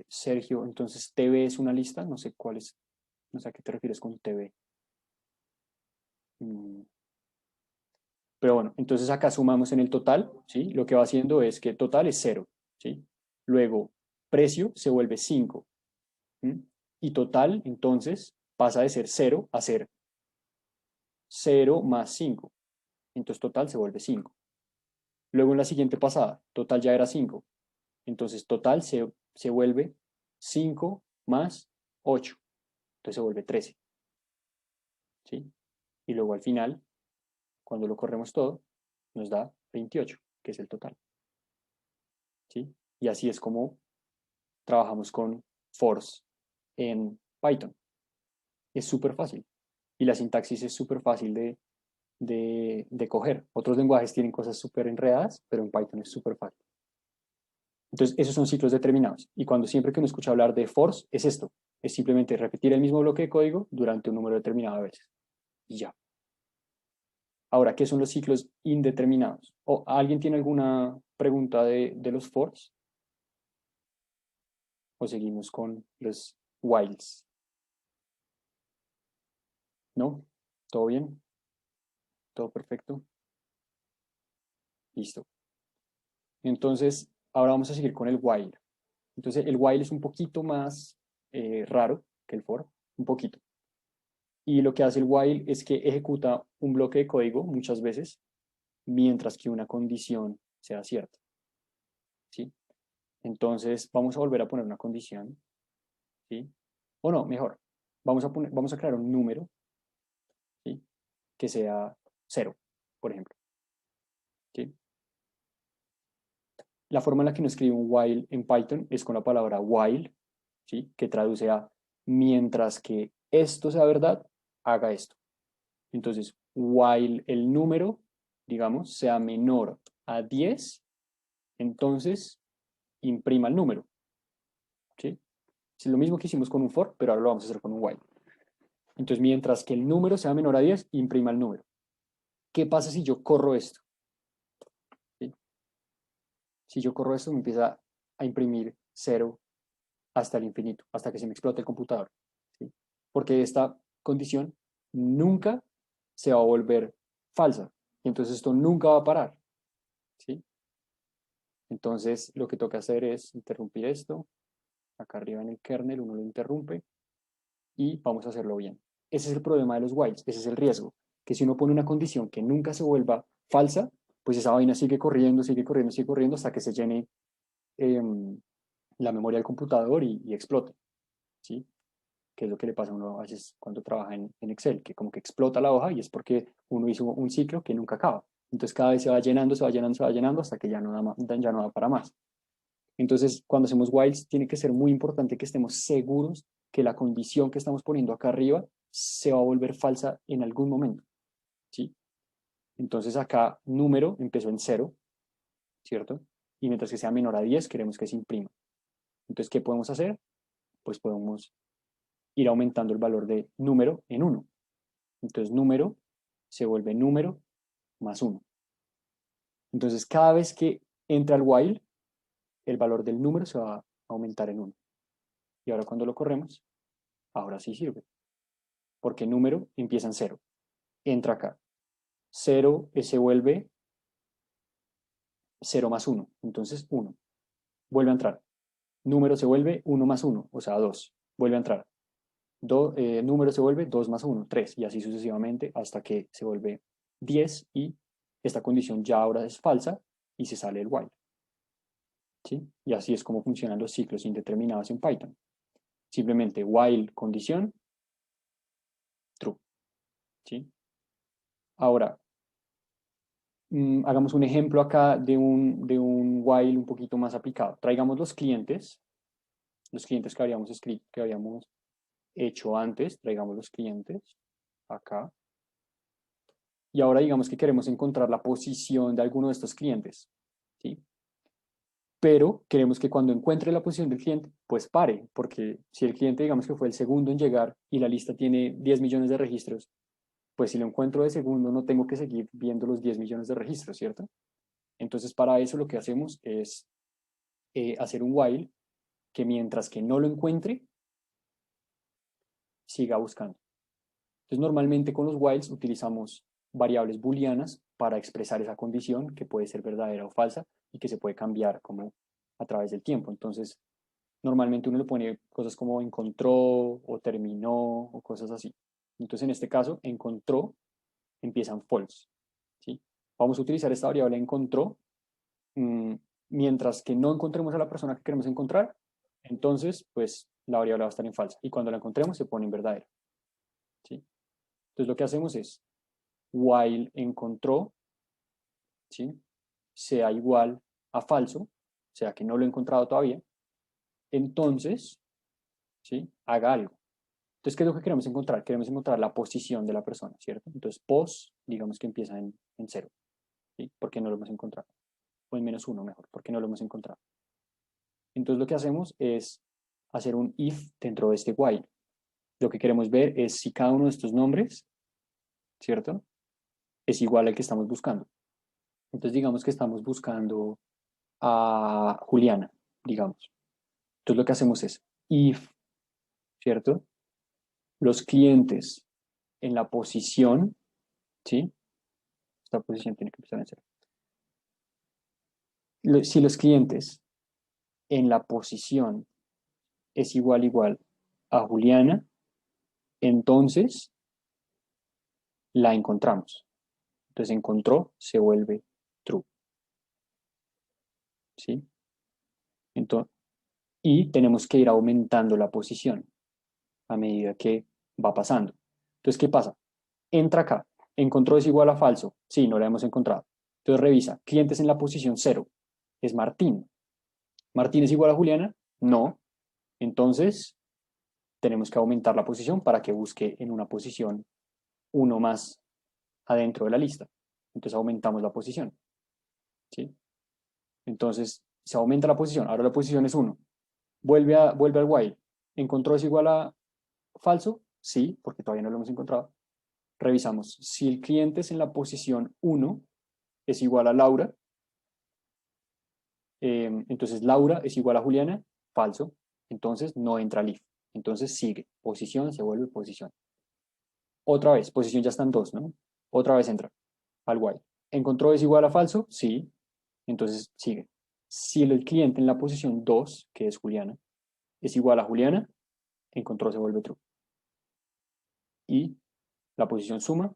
Sergio, entonces TV es una lista, no sé cuál es, no sé a qué te refieres con TV. Pero bueno, entonces acá sumamos en el total, ¿sí? Lo que va haciendo es que total es 0, ¿sí? Luego, precio se vuelve 5, ¿sí? Y total, entonces, pasa de ser 0 a ser 0 más 5. Entonces total se vuelve 5. Luego en la siguiente pasada, total ya era 5. Entonces total se vuelve 5 más 8. Entonces se vuelve 13. ¿Sí? Y luego al final, cuando lo corremos todo, nos da 28, que es el total. ¿Sí? Y así es como trabajamos con force en Python. Es súper fácil. Y la sintaxis es súper fácil de coger. Otros lenguajes tienen cosas súper enredadas, pero en Python es súper fácil. Entonces, esos son ciclos determinados. Y cuando siempre que uno escucha hablar de force, es esto. Es simplemente repetir el mismo bloque de código durante un número determinado de veces. Y ya. Ahora, ¿qué son los ciclos indeterminados? ¿O alguien tiene alguna pregunta de los for's? ¿O seguimos con los whiles? ¿No? ¿Todo bien? ¿Todo perfecto? Listo. Entonces, ahora vamos a seguir con el while. Entonces, el while es un poquito más raro que el for, un poquito. Y lo que hace el while es que ejecuta un bloque de código muchas veces, mientras que una condición sea cierta. ¿Sí? Entonces, vamos a volver a poner una condición. ¿Sí? O no, mejor, vamos a crear un número, ¿sí? Que sea 0, por ejemplo. ¿Sí? La forma en la que uno escribe un while en Python es con la palabra while, ¿sí? Que traduce a mientras que esto sea verdad, haga esto. Entonces, while el número, digamos, sea menor a 10, entonces imprima el número. ¿Sí? Es lo mismo que hicimos con un for, pero ahora lo vamos a hacer con un while. Entonces, mientras que el número sea menor a 10, imprima el número. ¿Qué pasa si yo corro esto? ¿Sí? Si yo corro esto, me empieza a imprimir 0 hasta el infinito, hasta que se me explote el computador. ¿Sí? Porque esta condición nunca se va a volver falsa. Y entonces esto nunca va a parar. ¿Sí? Entonces lo que toca hacer es interrumpir esto. Acá arriba en el kernel uno lo interrumpe y vamos a hacerlo bien. Ese es el problema de los whiles, ese es el riesgo, que si uno pone una condición que nunca se vuelva falsa, pues esa vaina sigue corriendo, sigue corriendo, sigue corriendo hasta que se llene la memoria del computador y explote. ¿Sí? Que es lo que le pasa a uno a veces cuando trabaja en Excel, que como que explota la hoja y es porque uno hizo un ciclo que nunca acaba. Entonces cada vez se va llenando, se va llenando, se va llenando hasta que ya no ya no da para más. Entonces cuando hacemos whiles tiene que ser muy importante que estemos seguros que la condición que estamos poniendo acá arriba se va a volver falsa en algún momento. ¿Sí? Entonces acá número empezó en 0, ¿cierto? Y mientras que sea menor a 10 queremos que se imprima. Entonces, ¿qué podemos hacer? Pues podemos ir aumentando el valor de número en 1. Entonces número se vuelve número más 1. Entonces cada vez que entra el while, el valor del número se va a aumentar en 1. Y ahora cuando lo corremos, ahora sí sirve. Porque el número empieza en 0. Entra acá. 0 se vuelve 0 más 1. Entonces 1. Vuelve a entrar. Número se vuelve 1 más 1, o sea 2. Vuelve a entrar. Número se vuelve 2 más 1, 3. Y así sucesivamente hasta que se vuelve 10 y esta condición ya ahora es falsa y se sale el while. ¿Sí? Y así es como funcionan los ciclos indeterminados en Python. Simplemente while condición, true. ¿Sí? Ahora, hagamos un ejemplo acá de un while un poquito más aplicado. Traigamos los clientes que habíamos escrito, que habíamos hecho antes, traigamos los clientes acá. Y ahora digamos que queremos encontrar la posición de alguno de estos clientes, ¿sí? Pero queremos que cuando encuentre la posición del cliente, pues pare, porque si el cliente digamos que fue el segundo en llegar y la lista tiene 10 millones de registros, pues si lo encuentro de segundo no tengo que seguir viendo los 10 millones de registros, ¿cierto? Entonces para eso lo que hacemos es hacer un while que mientras que no lo encuentre, siga buscando. Entonces normalmente con los whiles utilizamos variables booleanas para expresar esa condición que puede ser verdadera o falsa y que se puede cambiar como a través del tiempo. Entonces normalmente uno le pone cosas como encontró o terminó o cosas así. Entonces en este caso encontró empiezan false, ¿sí? Vamos a utilizar esta variable encontró mientras que no encontremos a la persona que queremos encontrar, entonces pues la variable va a estar en falsa y cuando la encontremos se pone en verdadera, ¿sí? Entonces lo que hacemos es while encontró, ¿sí? Sea igual a falso, o sea que no lo he encontrado todavía, entonces, ¿sí? Haga algo. Entonces, ¿qué es lo que queremos encontrar? Queremos encontrar la posición de la persona, ¿cierto? Entonces, pos, digamos que empieza en 0, ¿sí? Porque no lo hemos encontrado. O en -1 mejor, porque no lo hemos encontrado. Entonces, lo que hacemos es hacer un if dentro de este while. Lo que queremos ver es si cada uno de estos nombres, ¿cierto? Es igual al que estamos buscando. Entonces, digamos que estamos buscando a Juliana, digamos. Entonces, lo que hacemos es if, ¿cierto? Los clientes en la posición, ¿sí? Esta posición tiene que empezar en 0. Si los clientes en la posición es igual a Juliana, entonces la encontramos. Entonces encontró se vuelve true. ¿Sí? Entonces, y tenemos que ir aumentando la posición a medida que va pasando. Entonces, ¿qué pasa? Entra acá. Encontró es igual a falso. Sí, no la hemos encontrado. Entonces revisa. Clientes en la posición 0. Es Martín. ¿Martín es igual a Juliana? No. Entonces, tenemos que aumentar la posición para que busque en una posición 1 más adentro de la lista. Entonces aumentamos la posición. ¿Sí? Entonces, se aumenta la posición. Ahora la posición es 1. Vuelve al while. ¿Encontró es igual a falso? Sí, porque todavía no lo hemos encontrado. Revisamos. Si el cliente es en la posición 1, es igual a Laura. Entonces Laura es igual a Juliana. Falso. Entonces no entra al if. Entonces sigue. Posición se vuelve posición. Otra vez. Posición ya están 2, ¿no? Otra vez entra al while. ¿Encontró es igual a falso? Sí. Entonces sigue. Si el cliente en la posición 2, que es Juliana, es igual a Juliana, encontró se vuelve true. Y la posición suma,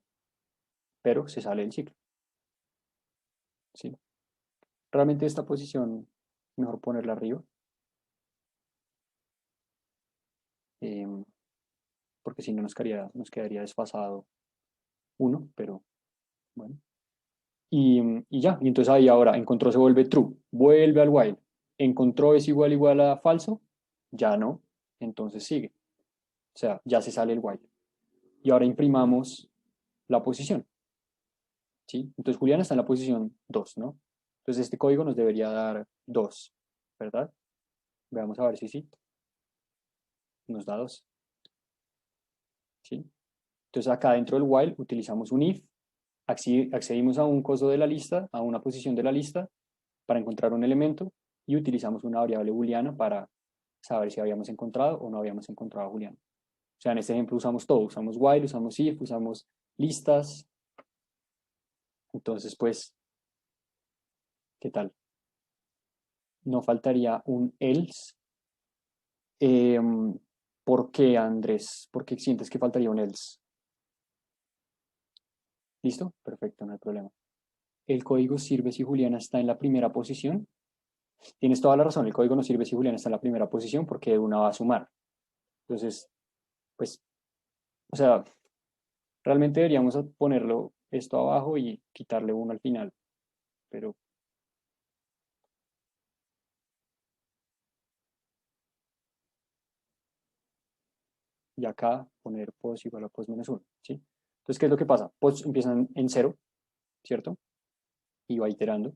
pero se sale del ciclo. ¿Sí? Realmente esta posición, mejor ponerla arriba. Porque si no nos quedaría desfasado 1, pero bueno. Y ya, y entonces ahí ahora encontró se vuelve true, vuelve al while. Encontró es igual a falso, ya no, entonces sigue. O sea, ya se sale el while. Y ahora imprimamos la posición. ¿Sí? Entonces Juliana está en la posición 2, ¿no? Entonces este código nos debería dar 2, ¿verdad? Veamos a ver si sí. Nos da 2. ¿Sí? Entonces acá dentro del while utilizamos un if, accedimos a un coso de la lista, a una posición de la lista para encontrar un elemento y utilizamos una variable booleana para saber si habíamos encontrado o no habíamos encontrado a Julián. O sea, en este ejemplo usamos todo, usamos while, usamos if, usamos listas. Entonces, pues, ¿qué tal? No faltaría un else. ¿Por qué, Andrés? ¿Por qué sientes que faltaría un else? ¿Listo? Perfecto, no hay problema. El código sirve si Juliana está en la primera posición. Tienes toda la razón, el código no sirve si Juliana está en la primera posición porque una va a sumar. Entonces, pues, o sea, realmente deberíamos ponerlo esto abajo y quitarle uno al final, pero y acá poner pos igual a pos menos 1, ¿sí? Entonces, ¿qué es lo que pasa? Pos empiezan en 0, ¿cierto? Y va iterando.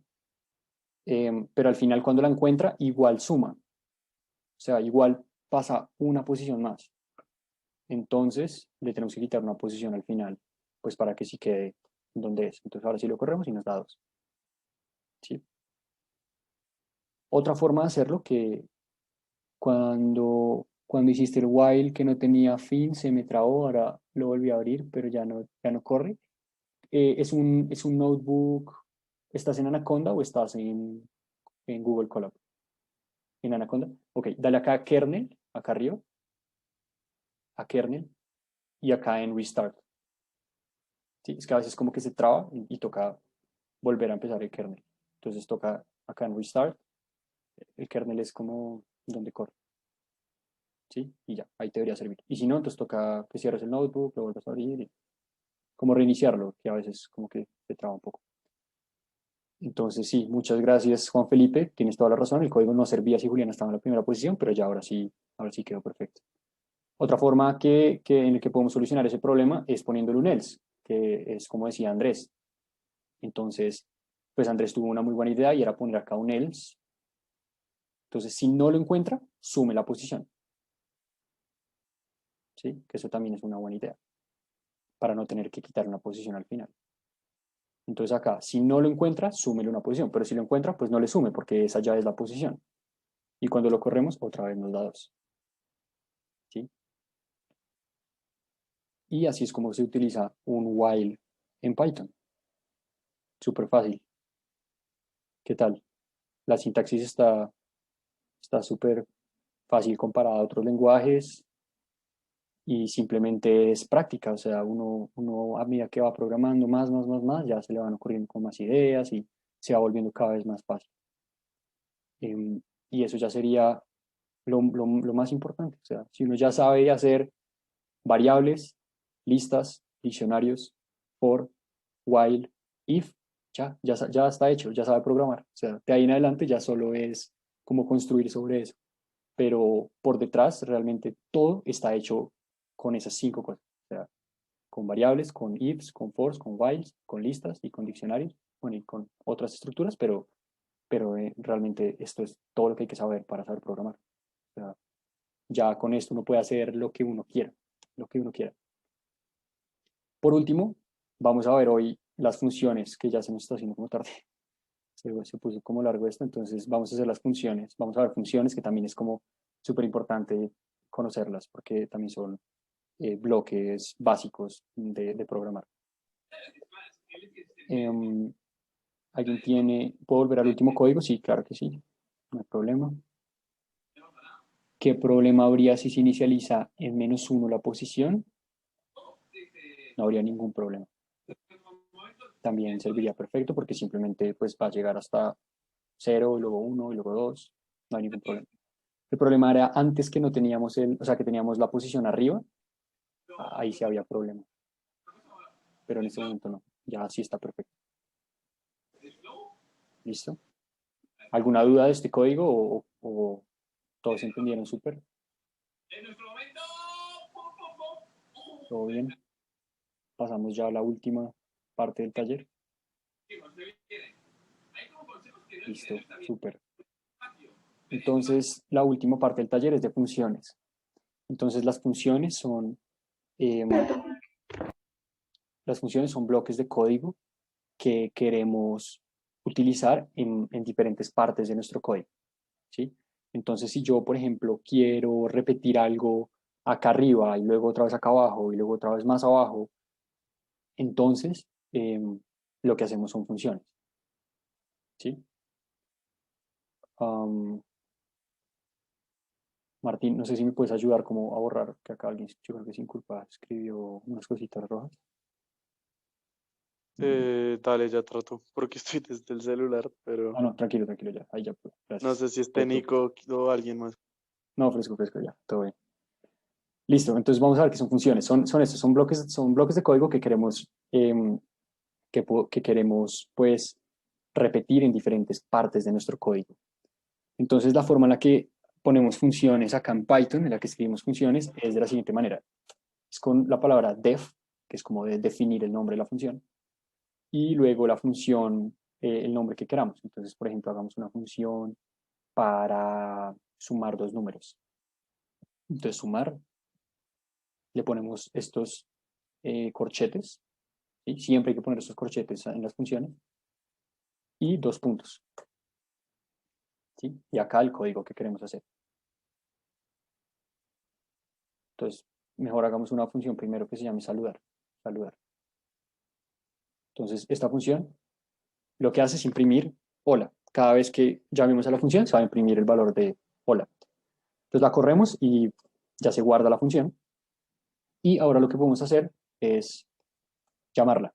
Pero al final cuando la encuentra, igual suma. O sea, igual pasa una posición más. Entonces, le tenemos que quitar una posición al final, pues para que sí quede donde es. Entonces, ahora sí lo corremos y nos da 2. ¿Sí? Otra forma de hacerlo que cuando hiciste el while que no tenía fin, se me trabó, ahora lo volví a abrir, pero ya no corre. Es un notebook. ¿Estás en Anaconda o estás en Google Colab? ¿En Anaconda? Ok, dale acá a kernel, acá arriba, a kernel, y acá en restart. ¿Sí? Es que a veces como que se traba y toca volver a empezar el kernel. Entonces toca acá en restart. El kernel es como donde corre. ¿Sí? Y ya, ahí te debería servir. Y si no, entonces toca que cierres el notebook, lo vuelvas a abrir y como reiniciarlo, que a veces como que se traba un poco. Entonces sí, muchas gracias Juan Felipe, tienes toda la razón, el código no servía si Juliana estaba en la primera posición, pero ya ahora sí quedó perfecto. Otra forma en la que podemos solucionar ese problema es poniéndole un else, que es como decía Andrés. Entonces, pues Andrés tuvo una muy buena idea y era poner acá un else. Entonces, si no lo encuentra, sume la posición. ¿Sí? Que eso también es una buena idea, para no tener que quitar una posición al final. Entonces acá, si no lo encuentra, súmele una posición, pero si lo encuentra, pues no le sume, porque esa ya es la posición. Y cuando lo corremos, otra vez nos da 2. ¿Sí? Y así es como se utiliza un while en Python. Súper fácil. ¿Qué tal? La sintaxis está súper fácil comparada a otros lenguajes y simplemente es práctica. O sea, uno a medida que va programando más, ya se le van ocurriendo con más ideas y se va volviendo cada vez más fácil. Y eso ya sería lo más importante. O sea, si uno ya sabe hacer variables, listas, diccionarios, for, while, if, ya está hecho, ya sabe programar. O sea, de ahí en adelante ya solo es como construir sobre eso. Pero por detrás realmente todo está hecho con esas 5 cosas. O sea, con variables, con ifs, con fors, con whiles, con listas y con diccionarios, bueno, y con otras estructuras, pero realmente esto es todo lo que hay que saber para saber programar. O sea, ya con esto uno puede hacer lo que uno quiera, lo que uno quiera. Por último, vamos a ver hoy las funciones, que ya se nos está haciendo como tarde. Se puso como largo esto, entonces vamos a hacer las funciones. Vamos a ver funciones, que también es como súper importante conocerlas, porque también son bloques básicos de programar. ¿Puedo volver al último código? Sí, claro que sí, no hay problema. ¿Qué problema habría si se inicializa en -1 la posición? No habría ningún problema. También serviría perfecto porque simplemente pues, va a llegar hasta 0, y luego 1, y luego 2. No hay ningún problema. El problema era antes que no teníamos que teníamos la posición arriba, ahí sí había problema. Pero en este momento no, ya sí está perfecto. ¿Listo? ¿Alguna duda de este código o todos entendieron súper? ¿Todo bien? Pasamos ya a la última parte del taller. Listo, súper. Entonces, la última parte del taller es de funciones. Entonces, las funciones son bloques de código que queremos utilizar en diferentes partes de nuestro código. ¿sí? Entonces, si yo, por ejemplo, quiero repetir algo acá arriba y luego otra vez acá abajo y luego otra vez más abajo, entonces lo que hacemos son funciones, ¿sí? Am, Martín, no sé si me puedes ayudar como a borrar, que acá alguien, yo creo que sin culpa, escribió unas cositas rojas. Dale, ya trato, porque estoy desde el celular, pero Ah, no, tranquilo, tranquilo, ya, ahí ya, pues, no gracias. sé si esté Nico o alguien más. No, fresco, fresco, ya, todo bien. Listo, entonces vamos a ver qué son funciones. Son estos, son bloques de código que queremos, que queremos, pues, repetir en diferentes partes de nuestro código. Entonces, la forma en la que ponemos funciones acá en Python, en la que escribimos funciones, es de la siguiente manera. Es con la palabra def, que es como de definir el nombre de la función, y luego la función, el nombre que queramos. Entonces, por ejemplo, hagamos una función para sumar dos números. Entonces, sumar, le ponemos estos corchetes, ¿sí? Siempre hay que poner estos corchetes en las funciones, y dos puntos, ¿sí? Y acá el código que queremos hacer. Entonces, mejor hagamos una función primero que se llame saludar. Saludar. Entonces, esta función lo que hace es imprimir hola. Cada vez que llamemos a la función, se va a imprimir el valor de hola. Entonces la corremos y ya se guarda la función. Y ahora lo que podemos hacer es llamarla.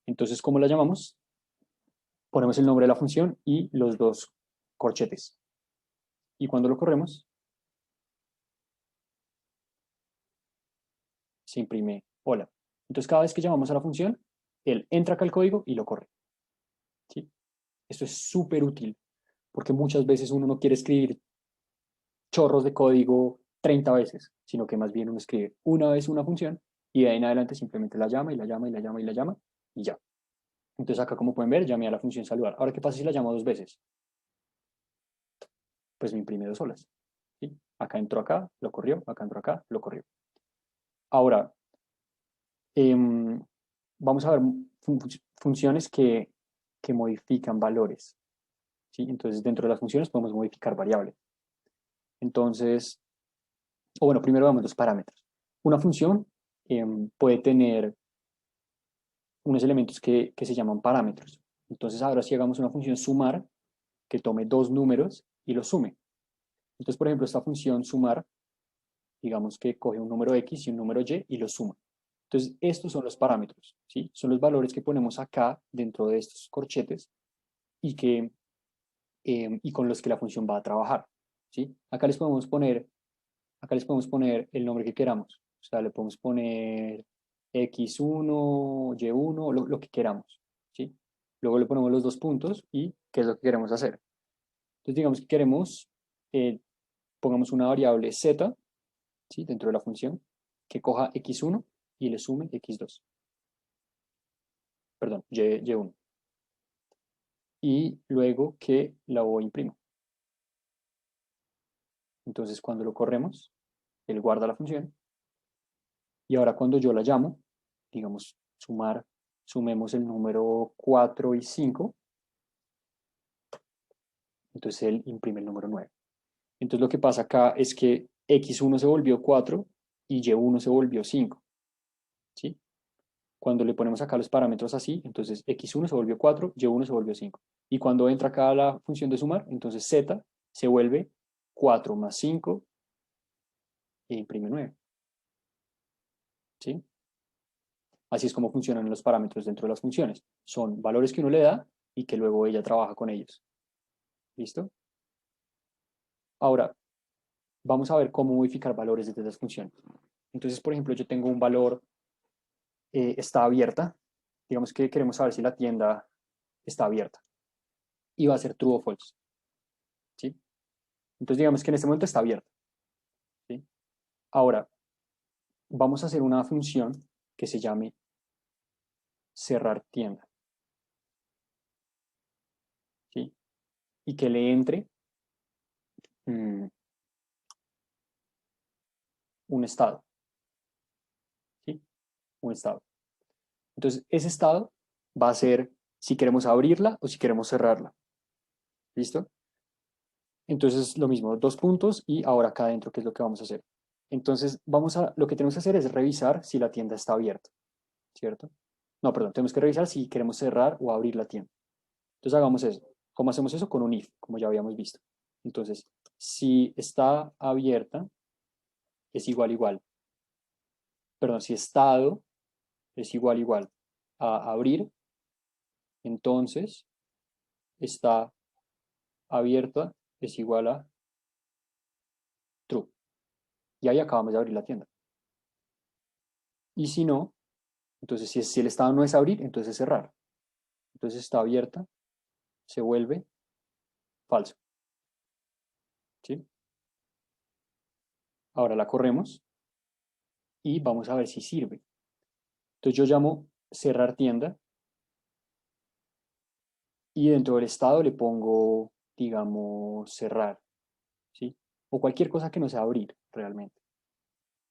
Entonces, ¿cómo la llamamos? Ponemos el nombre de la función y los dos corchetes. Y cuando lo corremos, se imprime hola. Entonces, cada vez que llamamos a la función, él entra acá al código y lo corre, ¿sí? Esto es súper útil porque muchas veces uno no quiere escribir chorros de código 30 veces, sino que más bien uno escribe una vez una función y de ahí en adelante simplemente la llama y la llama y la llama y la llama y ya. Entonces acá, como pueden ver, llamé a la función saludar. Ahora, ¿qué pasa si la llamo dos veces? Pues me imprime dos olas, ¿sí? Acá entró acá, lo corrió, acá entró acá, lo corrió. Ahora, vamos a ver funciones que modifican valores, ¿sí? Entonces, dentro de las funciones podemos modificar variables. Entonces, o bueno, primero vamos los parámetros. Una función puede tener unos elementos que se llaman parámetros. Entonces, ahora si hagamos una función sumar que tome dos números y los sume. Entonces, por ejemplo, esta función sumar, digamos que coge un número X y un número Y los suma. Entonces, estos son los parámetros, ¿sí? Son los valores que ponemos acá dentro de estos corchetes y, y con los que la función va a trabajar, ¿sí? Acá les podemos poner el nombre que queramos. O sea, le podemos poner X1, Y1, lo que queramos, ¿sí? Luego le ponemos los dos puntos y qué es lo que queremos hacer. Entonces, digamos que queremos, pongamos una variable Z, ¿sí? Dentro de la función, que coja X1 y le sume X2. Perdón, Y1. Y luego que la O imprima. Entonces, cuando lo corremos, él guarda la función. Y ahora cuando yo la llamo, digamos, sumemos el número 4 y 5, entonces él imprime el número 9. Entonces lo que pasa acá es que X1 se volvió 4 y Y1 se volvió 5, ¿sí? Cuando le ponemos acá los parámetros así, entonces X1 se volvió 4, Y1 se volvió 5. Y cuando entra acá la función de sumar, entonces Z se vuelve 4 más 5 e imprime 9, ¿sí? Así es como funcionan los parámetros dentro de las funciones. Son valores que uno le da y que luego ella trabaja con ellos. ¿Listo? Ahora, vamos a ver cómo modificar valores desde las funciones. Entonces, por ejemplo, yo tengo un valor, está abierta. Digamos que queremos saber si la tienda está abierta. Y va a ser true o false, ¿sí? Entonces, digamos que en este momento está abierta, ¿sí? Ahora, vamos a hacer una función que se llame cerrar tienda, ¿sí? Y que le entre un estado, ¿sí? Un estado. Entonces, ese estado va a ser si queremos abrirla o si queremos cerrarla. ¿Listo? Entonces, lo mismo, 2 puntos y ahora acá adentro, ¿qué es lo que vamos a hacer? Entonces, lo que tenemos que hacer es revisar si la tienda está abierta, ¿cierto? No, perdón, tenemos que revisar si queremos cerrar o abrir la tienda. Entonces, hagamos eso. ¿Cómo hacemos eso? Con un if, como ya habíamos visto. Entonces, si está abierta, es igual. Perdón, si estado es igual a abrir, entonces está abierta es igual a true. Y ahí acabamos de abrir la tienda. Y si no, entonces si el estado no es abrir, entonces es cerrar. Entonces está abierta, se vuelve falso. ¿Sí? Ahora la corremos y vamos a ver si sirve. Entonces yo llamo cerrar tienda y dentro del estado le pongo, digamos, cerrar, ¿sí? O cualquier cosa que no sea abrir realmente.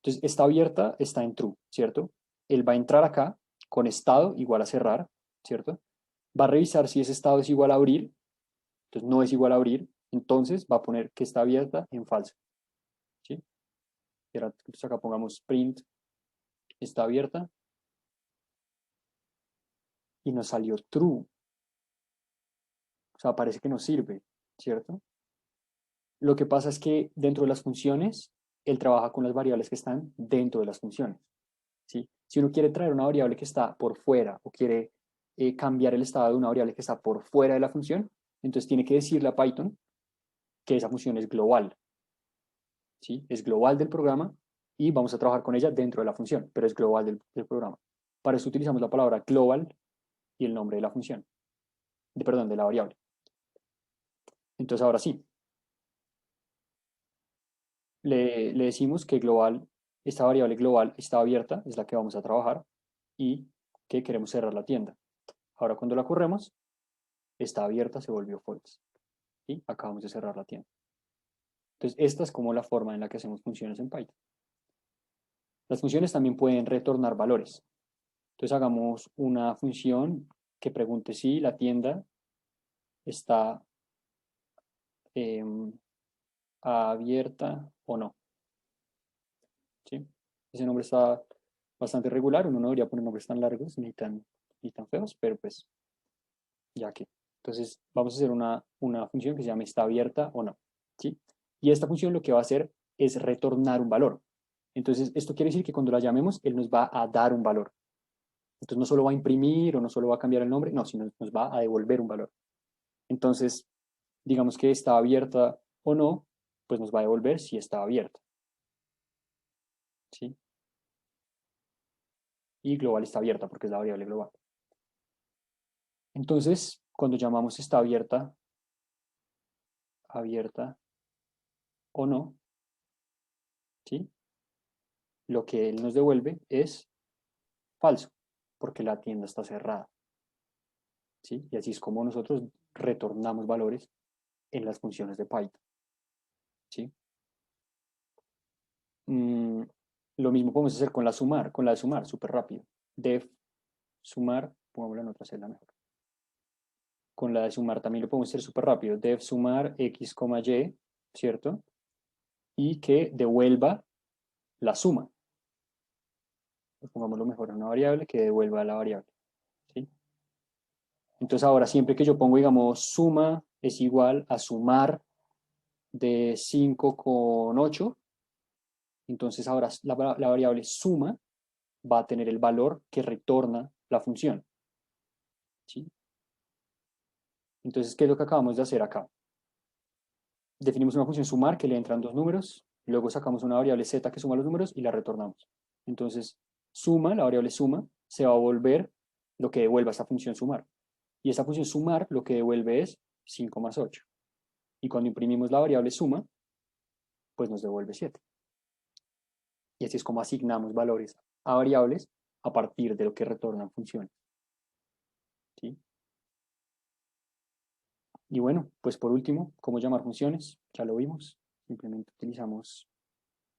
Entonces está abierta, está en true, ¿cierto? Él va a entrar acá con estado igual a cerrar, ¿cierto? Va a revisar si ese estado es igual a abrir, entonces no es igual a abrir, entonces va a poner que está abierta en falso, ¿sí? Y ahora, entonces acá pongamos print está abierta y nos salió true. O sea, parece que no sirve, ¿cierto? Lo que pasa es que dentro de las funciones, él trabaja con las variables que están dentro de las funciones, ¿sí? Si uno quiere traer una variable que está por fuera o quiere cambiar el estado de una variable que está por fuera de la función, entonces tiene que decirle a Python que esa función es global, ¿sí? Es global del programa y vamos a trabajar con ella dentro de la función, pero es global del programa. Para eso utilizamos la palabra global y el nombre de la función, perdón, de la variable. Entonces ahora sí, le decimos que global, esta variable global está abierta, es la que vamos a trabajar, y que queremos cerrar la tienda. Ahora cuando la corremos, está abierta, se volvió false. Y acabamos de cerrar la tienda. Entonces, esta es como la forma en la que hacemos funciones en Python. Las funciones también pueden retornar valores. Entonces, hagamos una función que pregunte si la tienda está abierta o no. ¿Sí? Ese nombre está bastante regular, uno no debería poner nombres tan largos ni tan feos, pero pues ya que. Entonces vamos a hacer una función que se llama está abierta o no. ¿Sí? Y esta función lo que va a hacer es retornar un valor. Entonces esto quiere decir que cuando la llamemos, él nos va a dar un valor. Entonces no solo va a imprimir o no solo va a cambiar el nombre, no, sino nos va a devolver un valor. Entonces, digamos que está abierta o no, pues nos va a devolver si está abierta. ¿Sí? Y global está abierta porque es la variable global. Entonces, cuando llamamos está abierta o no, ¿sí? Lo que él nos devuelve es falso, porque la tienda está cerrada, ¿sí? Y así es como nosotros retornamos valores en las funciones de Python, ¿sí? Lo mismo podemos hacer con la de sumar, súper rápido. Def sumar, pongámoslo en otra celda mejor. Con la de sumar también lo podemos hacer súper rápido. Def sumar x, y, ¿cierto? Y que devuelva la suma. Pongámoslo mejor en una variable que devuelva la variable, ¿sí? Entonces ahora siempre que yo pongo, digamos, suma es igual a sumar de 5 con 8, entonces ahora la variable suma va a tener el valor que retorna la función, ¿sí? Entonces, ¿qué es lo que acabamos de hacer acá? Definimos una función sumar que le entran dos números, luego sacamos una variable z que suma los números y la retornamos. Entonces, suma, la variable suma, se va a volver lo que devuelva esta función sumar. Y esta función sumar lo que devuelve es 5 más 8. Y cuando imprimimos la variable suma, pues nos devuelve 7. Y así es como asignamos valores a variables a partir de lo que retornan funciones, ¿sí? Y bueno, pues por último, ¿cómo llamar funciones? Ya lo vimos. Simplemente utilizamos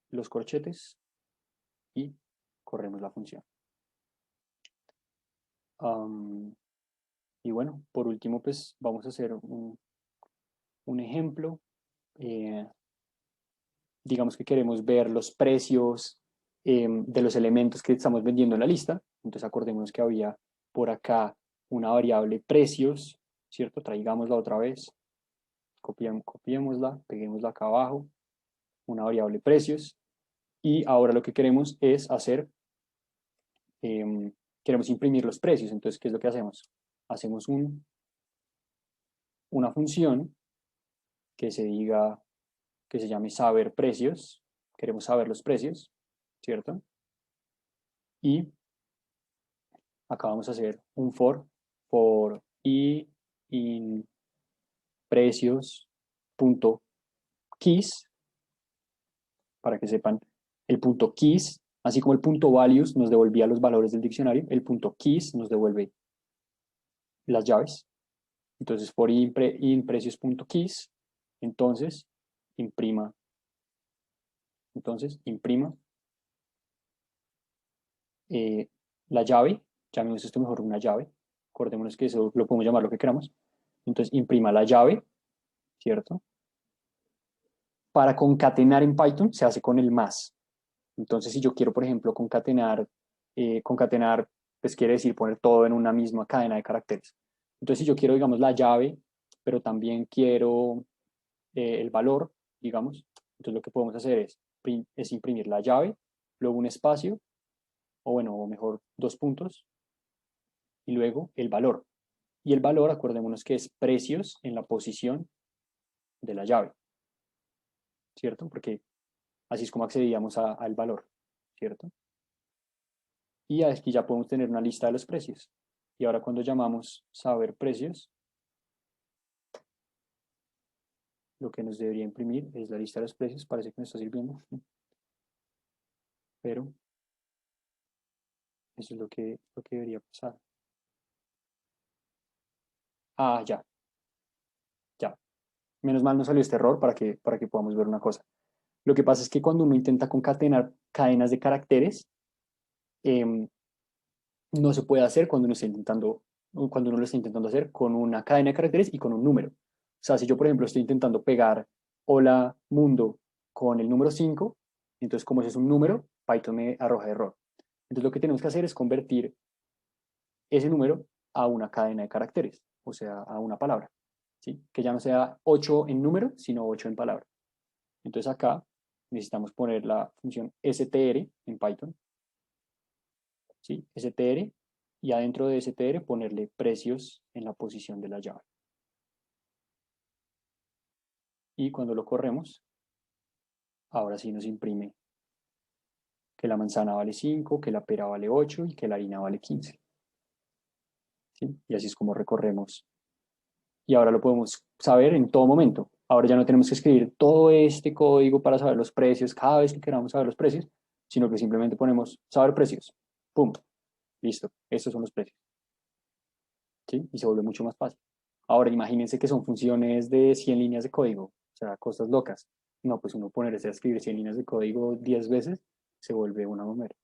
los corchetes y corremos la función. Y bueno, por último, pues vamos a hacer un ejemplo digamos que queremos ver los precios de los elementos que estamos vendiendo en la lista. Entonces acordémonos que había por acá una variable precios, ¿cierto? Traigámosla otra vez, copiémosla, peguémosla acá abajo, una variable precios, y ahora lo que queremos es hacer, queremos imprimir los precios. Entonces, ¿qué es lo que hacemos? Hacemos una función que se llame saber precios, queremos saber los precios, ¿cierto? Y acá vamos a hacer un for i in precios.keys, para que sepan, el punto keys, así como el punto values nos devolvía los valores del diccionario, el punto keys nos devuelve las llaves. Entonces, for in precios.keys, entonces imprima la llave, llamemos esto mejor una llave, acordémonos que eso lo podemos llamar lo que queramos. Entonces imprima la llave, ¿cierto? Para concatenar en Python se hace con el más. Entonces, si yo quiero, por ejemplo, concatenar, pues quiere decir poner todo en una misma cadena de caracteres. Entonces, si yo quiero, digamos, la llave, pero también quiero el valor, digamos, entonces lo que podemos hacer es imprimir la llave, luego un espacio, o bueno, o mejor, dos puntos, y luego el valor. Y el valor, acordémonos que es precios en la posición de la llave, ¿cierto? Porque así es como accedíamos al valor, ¿cierto? Y aquí ya podemos tener una lista de los precios. Y ahora cuando llamamos saber precios, lo que nos debería imprimir es la lista de los precios. Parece que me está sirviendo, pero eso es lo que debería pasar. Ah, ya. Menos mal no salió este error para que podamos ver una cosa. Lo que pasa es que cuando uno intenta concatenar cadenas de caracteres, no se puede hacer cuando uno lo está intentando hacer con una cadena de caracteres y con un número. O sea, si yo, por ejemplo, estoy intentando pegar hola mundo con el número 5, entonces como ese es un número, Python me arroja error. Entonces lo que tenemos que hacer es convertir ese número a una cadena de caracteres, o sea, a una palabra, ¿sí? Que ya no sea 8 en número, sino 8 en palabra. Entonces acá necesitamos poner la función str en Python, ¿sí? str, y adentro de str ponerle precios en la posición de la llave. Y cuando lo corremos, ahora sí nos imprime que la manzana vale 5, que la pera vale 8 y que la harina vale 15. ¿Sí? Y así es como recorremos. Y ahora lo podemos saber en todo momento. Ahora ya no tenemos que escribir todo este código para saber los precios cada vez que queramos saber los precios, sino que simplemente ponemos saber precios. ¡Pum! Listo. Estos son los precios. ¿Sí? Y se vuelve mucho más fácil. Ahora imagínense que son funciones de 100 líneas de código, o sea, cosas locas. No, pues uno ponerse a escribir 100 líneas de código 10 veces se vuelve una mamera.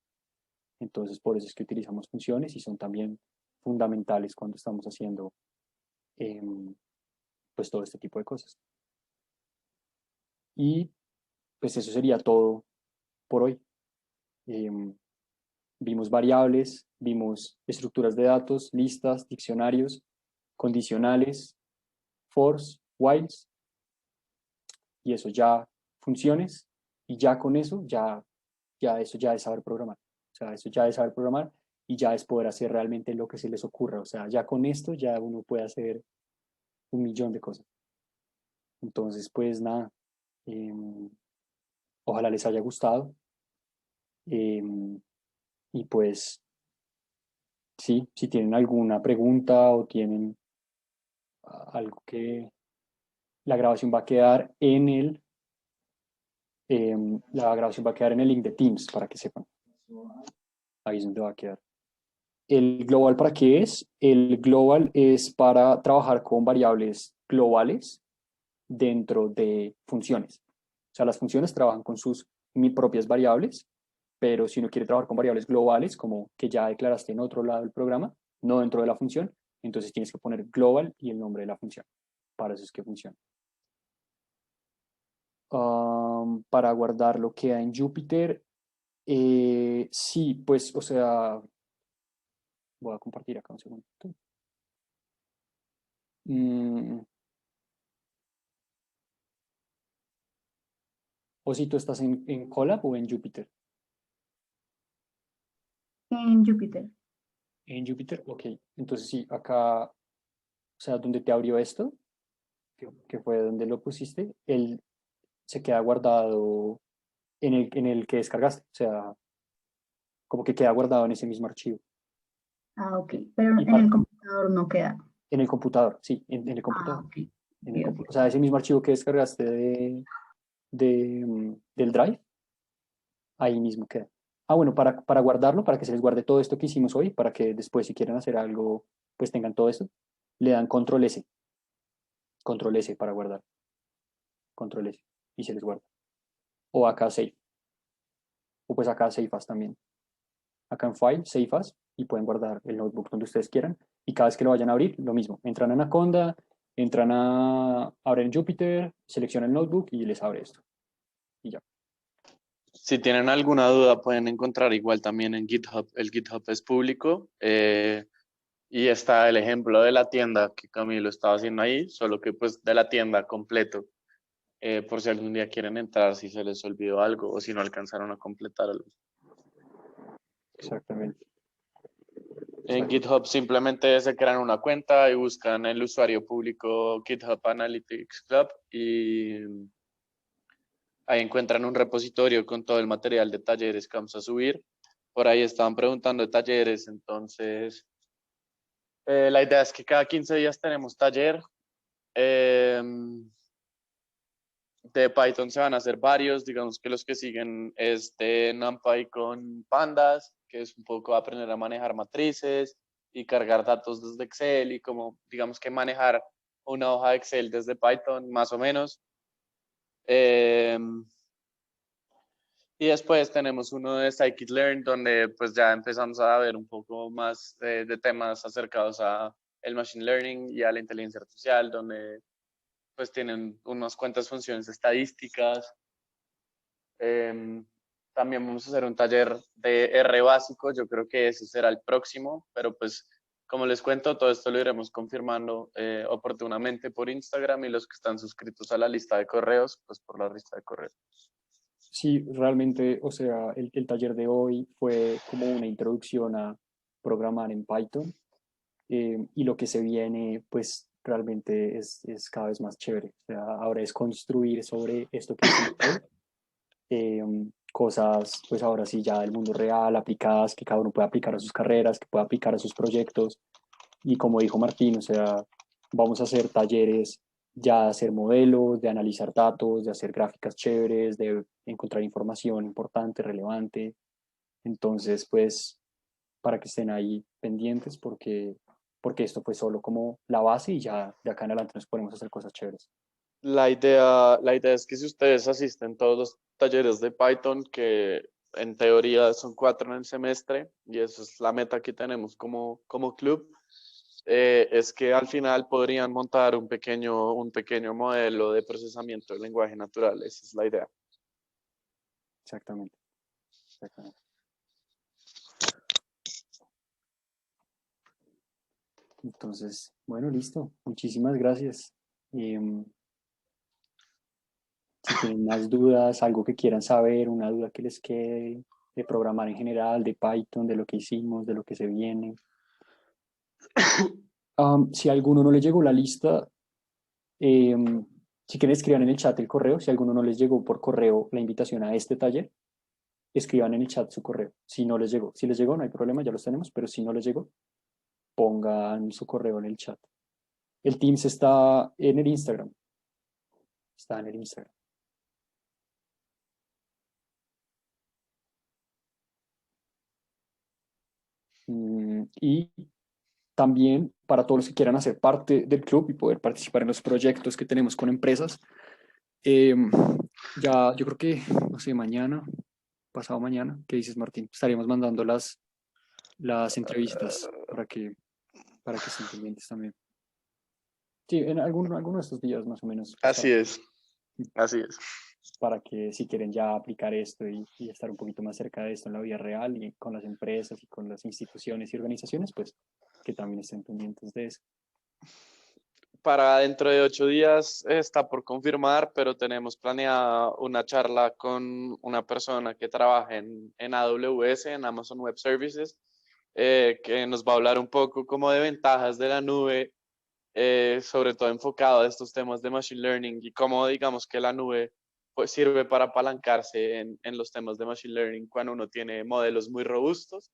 Entonces, por eso es que utilizamos funciones y son también fundamentales cuando estamos haciendo pues todo este tipo de cosas. Y pues eso sería todo por hoy. Vimos variables, vimos estructuras de datos, listas, diccionarios, condicionales, fors, whiles, y eso ya funciones, y ya con eso, eso ya es saber programar. O sea, eso ya es saber programar y ya es poder hacer realmente lo que se les ocurra. O sea, ya con esto ya uno puede hacer un millón de cosas. Entonces, pues nada, ojalá les haya gustado. Y pues, sí, si tienen alguna pregunta o tienen algo que la grabación va a quedar en la grabación va a quedar en el link de Teams para que sepan. Ahí es donde va a quedar. ¿El global para qué es? El global es para trabajar con variables globales dentro de funciones. O sea, las funciones trabajan con sus propias variables, pero si uno quiere trabajar con variables globales, como que ya declaraste en otro lado del programa, no dentro de la función, entonces tienes que poner global y el nombre de la función. Para eso es que funciona. Para guardarlo queda en Jupyter. Sí, pues, o sea, voy a compartir acá un segundo. O si tú estás en Colab o en Jupyter. En Júpiter. En Jupyter, ok. Entonces sí, acá, o sea, donde te abrió esto, que fue donde lo pusiste, él se queda guardado en el que descargaste. O sea, como que queda guardado en ese mismo archivo. Ah, ok. Pero Y en el computador no queda. en el computador, sí, en el Ah, computador. ok. Ok, ok. O sea, ese mismo archivo que descargaste del Drive, ahí mismo queda. Ah, bueno, para guardarlo, para que se les guarde todo esto que hicimos hoy, para que después si quieren hacer algo, pues tengan todo esto, le dan control S para guardar, control S, y se les guarda. O acá Save, o pues acá Save As también. Acá en File, Save As, y pueden guardar el notebook donde ustedes quieran. Y cada vez que lo vayan a abrir, lo mismo. Entran a Anaconda, abren Jupyter, seleccionan el notebook y les abre esto. Y ya. Si tienen alguna duda, pueden encontrar igual también en GitHub. El GitHub es público y está el ejemplo de la tienda que Camilo estaba haciendo ahí, solo que pues de la tienda completo, por si algún día quieren entrar, si se les olvidó algo o si no alcanzaron a completar algo. Exactamente. En GitHub simplemente se crean una cuenta y buscan el usuario público GitHub Analytics Club y ahí encuentran un repositorio con todo el material de talleres que vamos a subir. Por ahí estaban preguntando de talleres, entonces la idea es que cada 15 días tenemos taller. De Python se van a hacer varios, digamos que los que siguen es de NumPy con Pandas, que es un poco aprender a manejar matrices y cargar datos desde Excel y como digamos que manejar una hoja de Excel desde Python más o menos. Y después tenemos uno de Scikit-Learn, donde pues ya empezamos a ver un poco más de temas acercados a el Machine Learning y a la inteligencia artificial, donde pues tienen unas cuantas funciones estadísticas. También vamos a hacer un taller de R básico, yo creo que ese será el próximo, pero pues como les cuento, todo esto lo iremos confirmando oportunamente por Instagram y los que están suscritos a la lista de correos, pues por la lista de correos. Sí, realmente, o sea, el taller de hoy fue como una introducción a programar en Python, y lo que se viene, pues realmente es cada vez más chévere. O sea, ahora es construir sobre esto que hicimos hoy, cosas, pues ahora sí, ya del mundo real, aplicadas, que cada uno pueda aplicar a sus carreras, que pueda aplicar a sus proyectos. Y como dijo Martín, o sea, vamos a hacer talleres ya de hacer modelos, de analizar datos, de hacer gráficas chéveres, de encontrar información importante, relevante. Entonces, pues, para que estén ahí pendientes, porque esto fue solo como la base y ya de acá en adelante nos podemos hacer cosas chéveres. La idea es que si ustedes asisten todos los talleres de Python, que en teoría son 4 en el semestre, y esa es la meta que tenemos como club, es que al final podrían montar un pequeño modelo de procesamiento del lenguaje natural. Esa es la idea. Exactamente, exactamente. Entonces, bueno, listo. Muchísimas gracias. Si tienen más dudas, algo que quieran saber, una duda que les quede de programar en general, de Python, de lo que hicimos, de lo que se viene. Si a alguno no le llegó la lista, si quieren escriban en el chat el correo. Si a alguno no les llegó por correo la invitación a este taller, escriban en el chat su correo. Si no les llegó, si les llegó, no hay problema, ya los tenemos, pero si no les llegó, pongan su correo en el chat. El Teams está en el Instagram. Está en el Instagram. Y también para todos los que quieran hacer parte del club y poder participar en los proyectos que tenemos con empresas, ya yo creo que, no sé, mañana, pasado mañana, ¿qué dices, Martín? Estaríamos mandando las entrevistas para que estén pendientes también. Sí, en alguno de estos días más o menos. Así es, así es. para que si quieren ya aplicar esto y estar un poquito más cerca de esto en la vida real y con las empresas y con las instituciones y organizaciones, pues que también estén pendientes de eso. Para dentro de 8 días está por confirmar, pero tenemos planeada una charla con una persona que trabaja en AWS, en Amazon Web Services, que nos va a hablar un poco como de ventajas de la nube, sobre todo enfocado a estos temas de Machine Learning y cómo digamos que la nube pues, sirve para apalancarse en los temas de Machine Learning cuando uno tiene modelos muy robustos.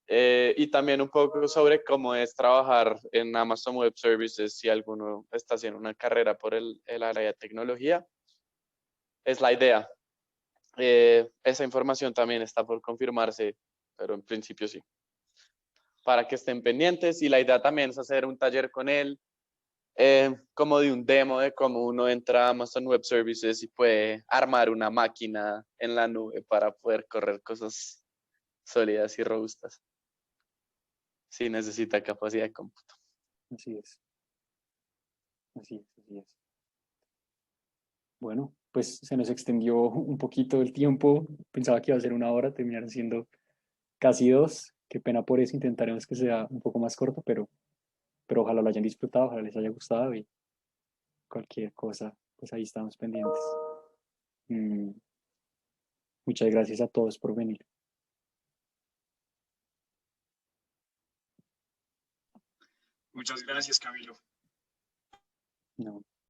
Y también un poco sobre cómo es trabajar en Amazon Web Services si alguno está haciendo una carrera por el área de tecnología. Es la idea. Esa información también está por confirmarse, pero en principio sí. Para que estén pendientes y la idea también es hacer un taller con él, como de un demo de cómo uno entra a Amazon Web Services y puede armar una máquina en la nube para poder correr cosas sólidas y robustas. Sí, necesita capacidad de cómputo. Así es. Así es, así es. Bueno, pues se nos extendió un poquito el tiempo. Pensaba que iba a ser 1 hora, terminaron siendo casi 2. Qué pena por eso, intentaremos que sea un poco más corto, pero ojalá lo hayan disfrutado, ojalá les haya gustado y cualquier cosa, pues ahí estamos pendientes. Mm, Muchas gracias a todos por venir. Muchas gracias, Camilo. No.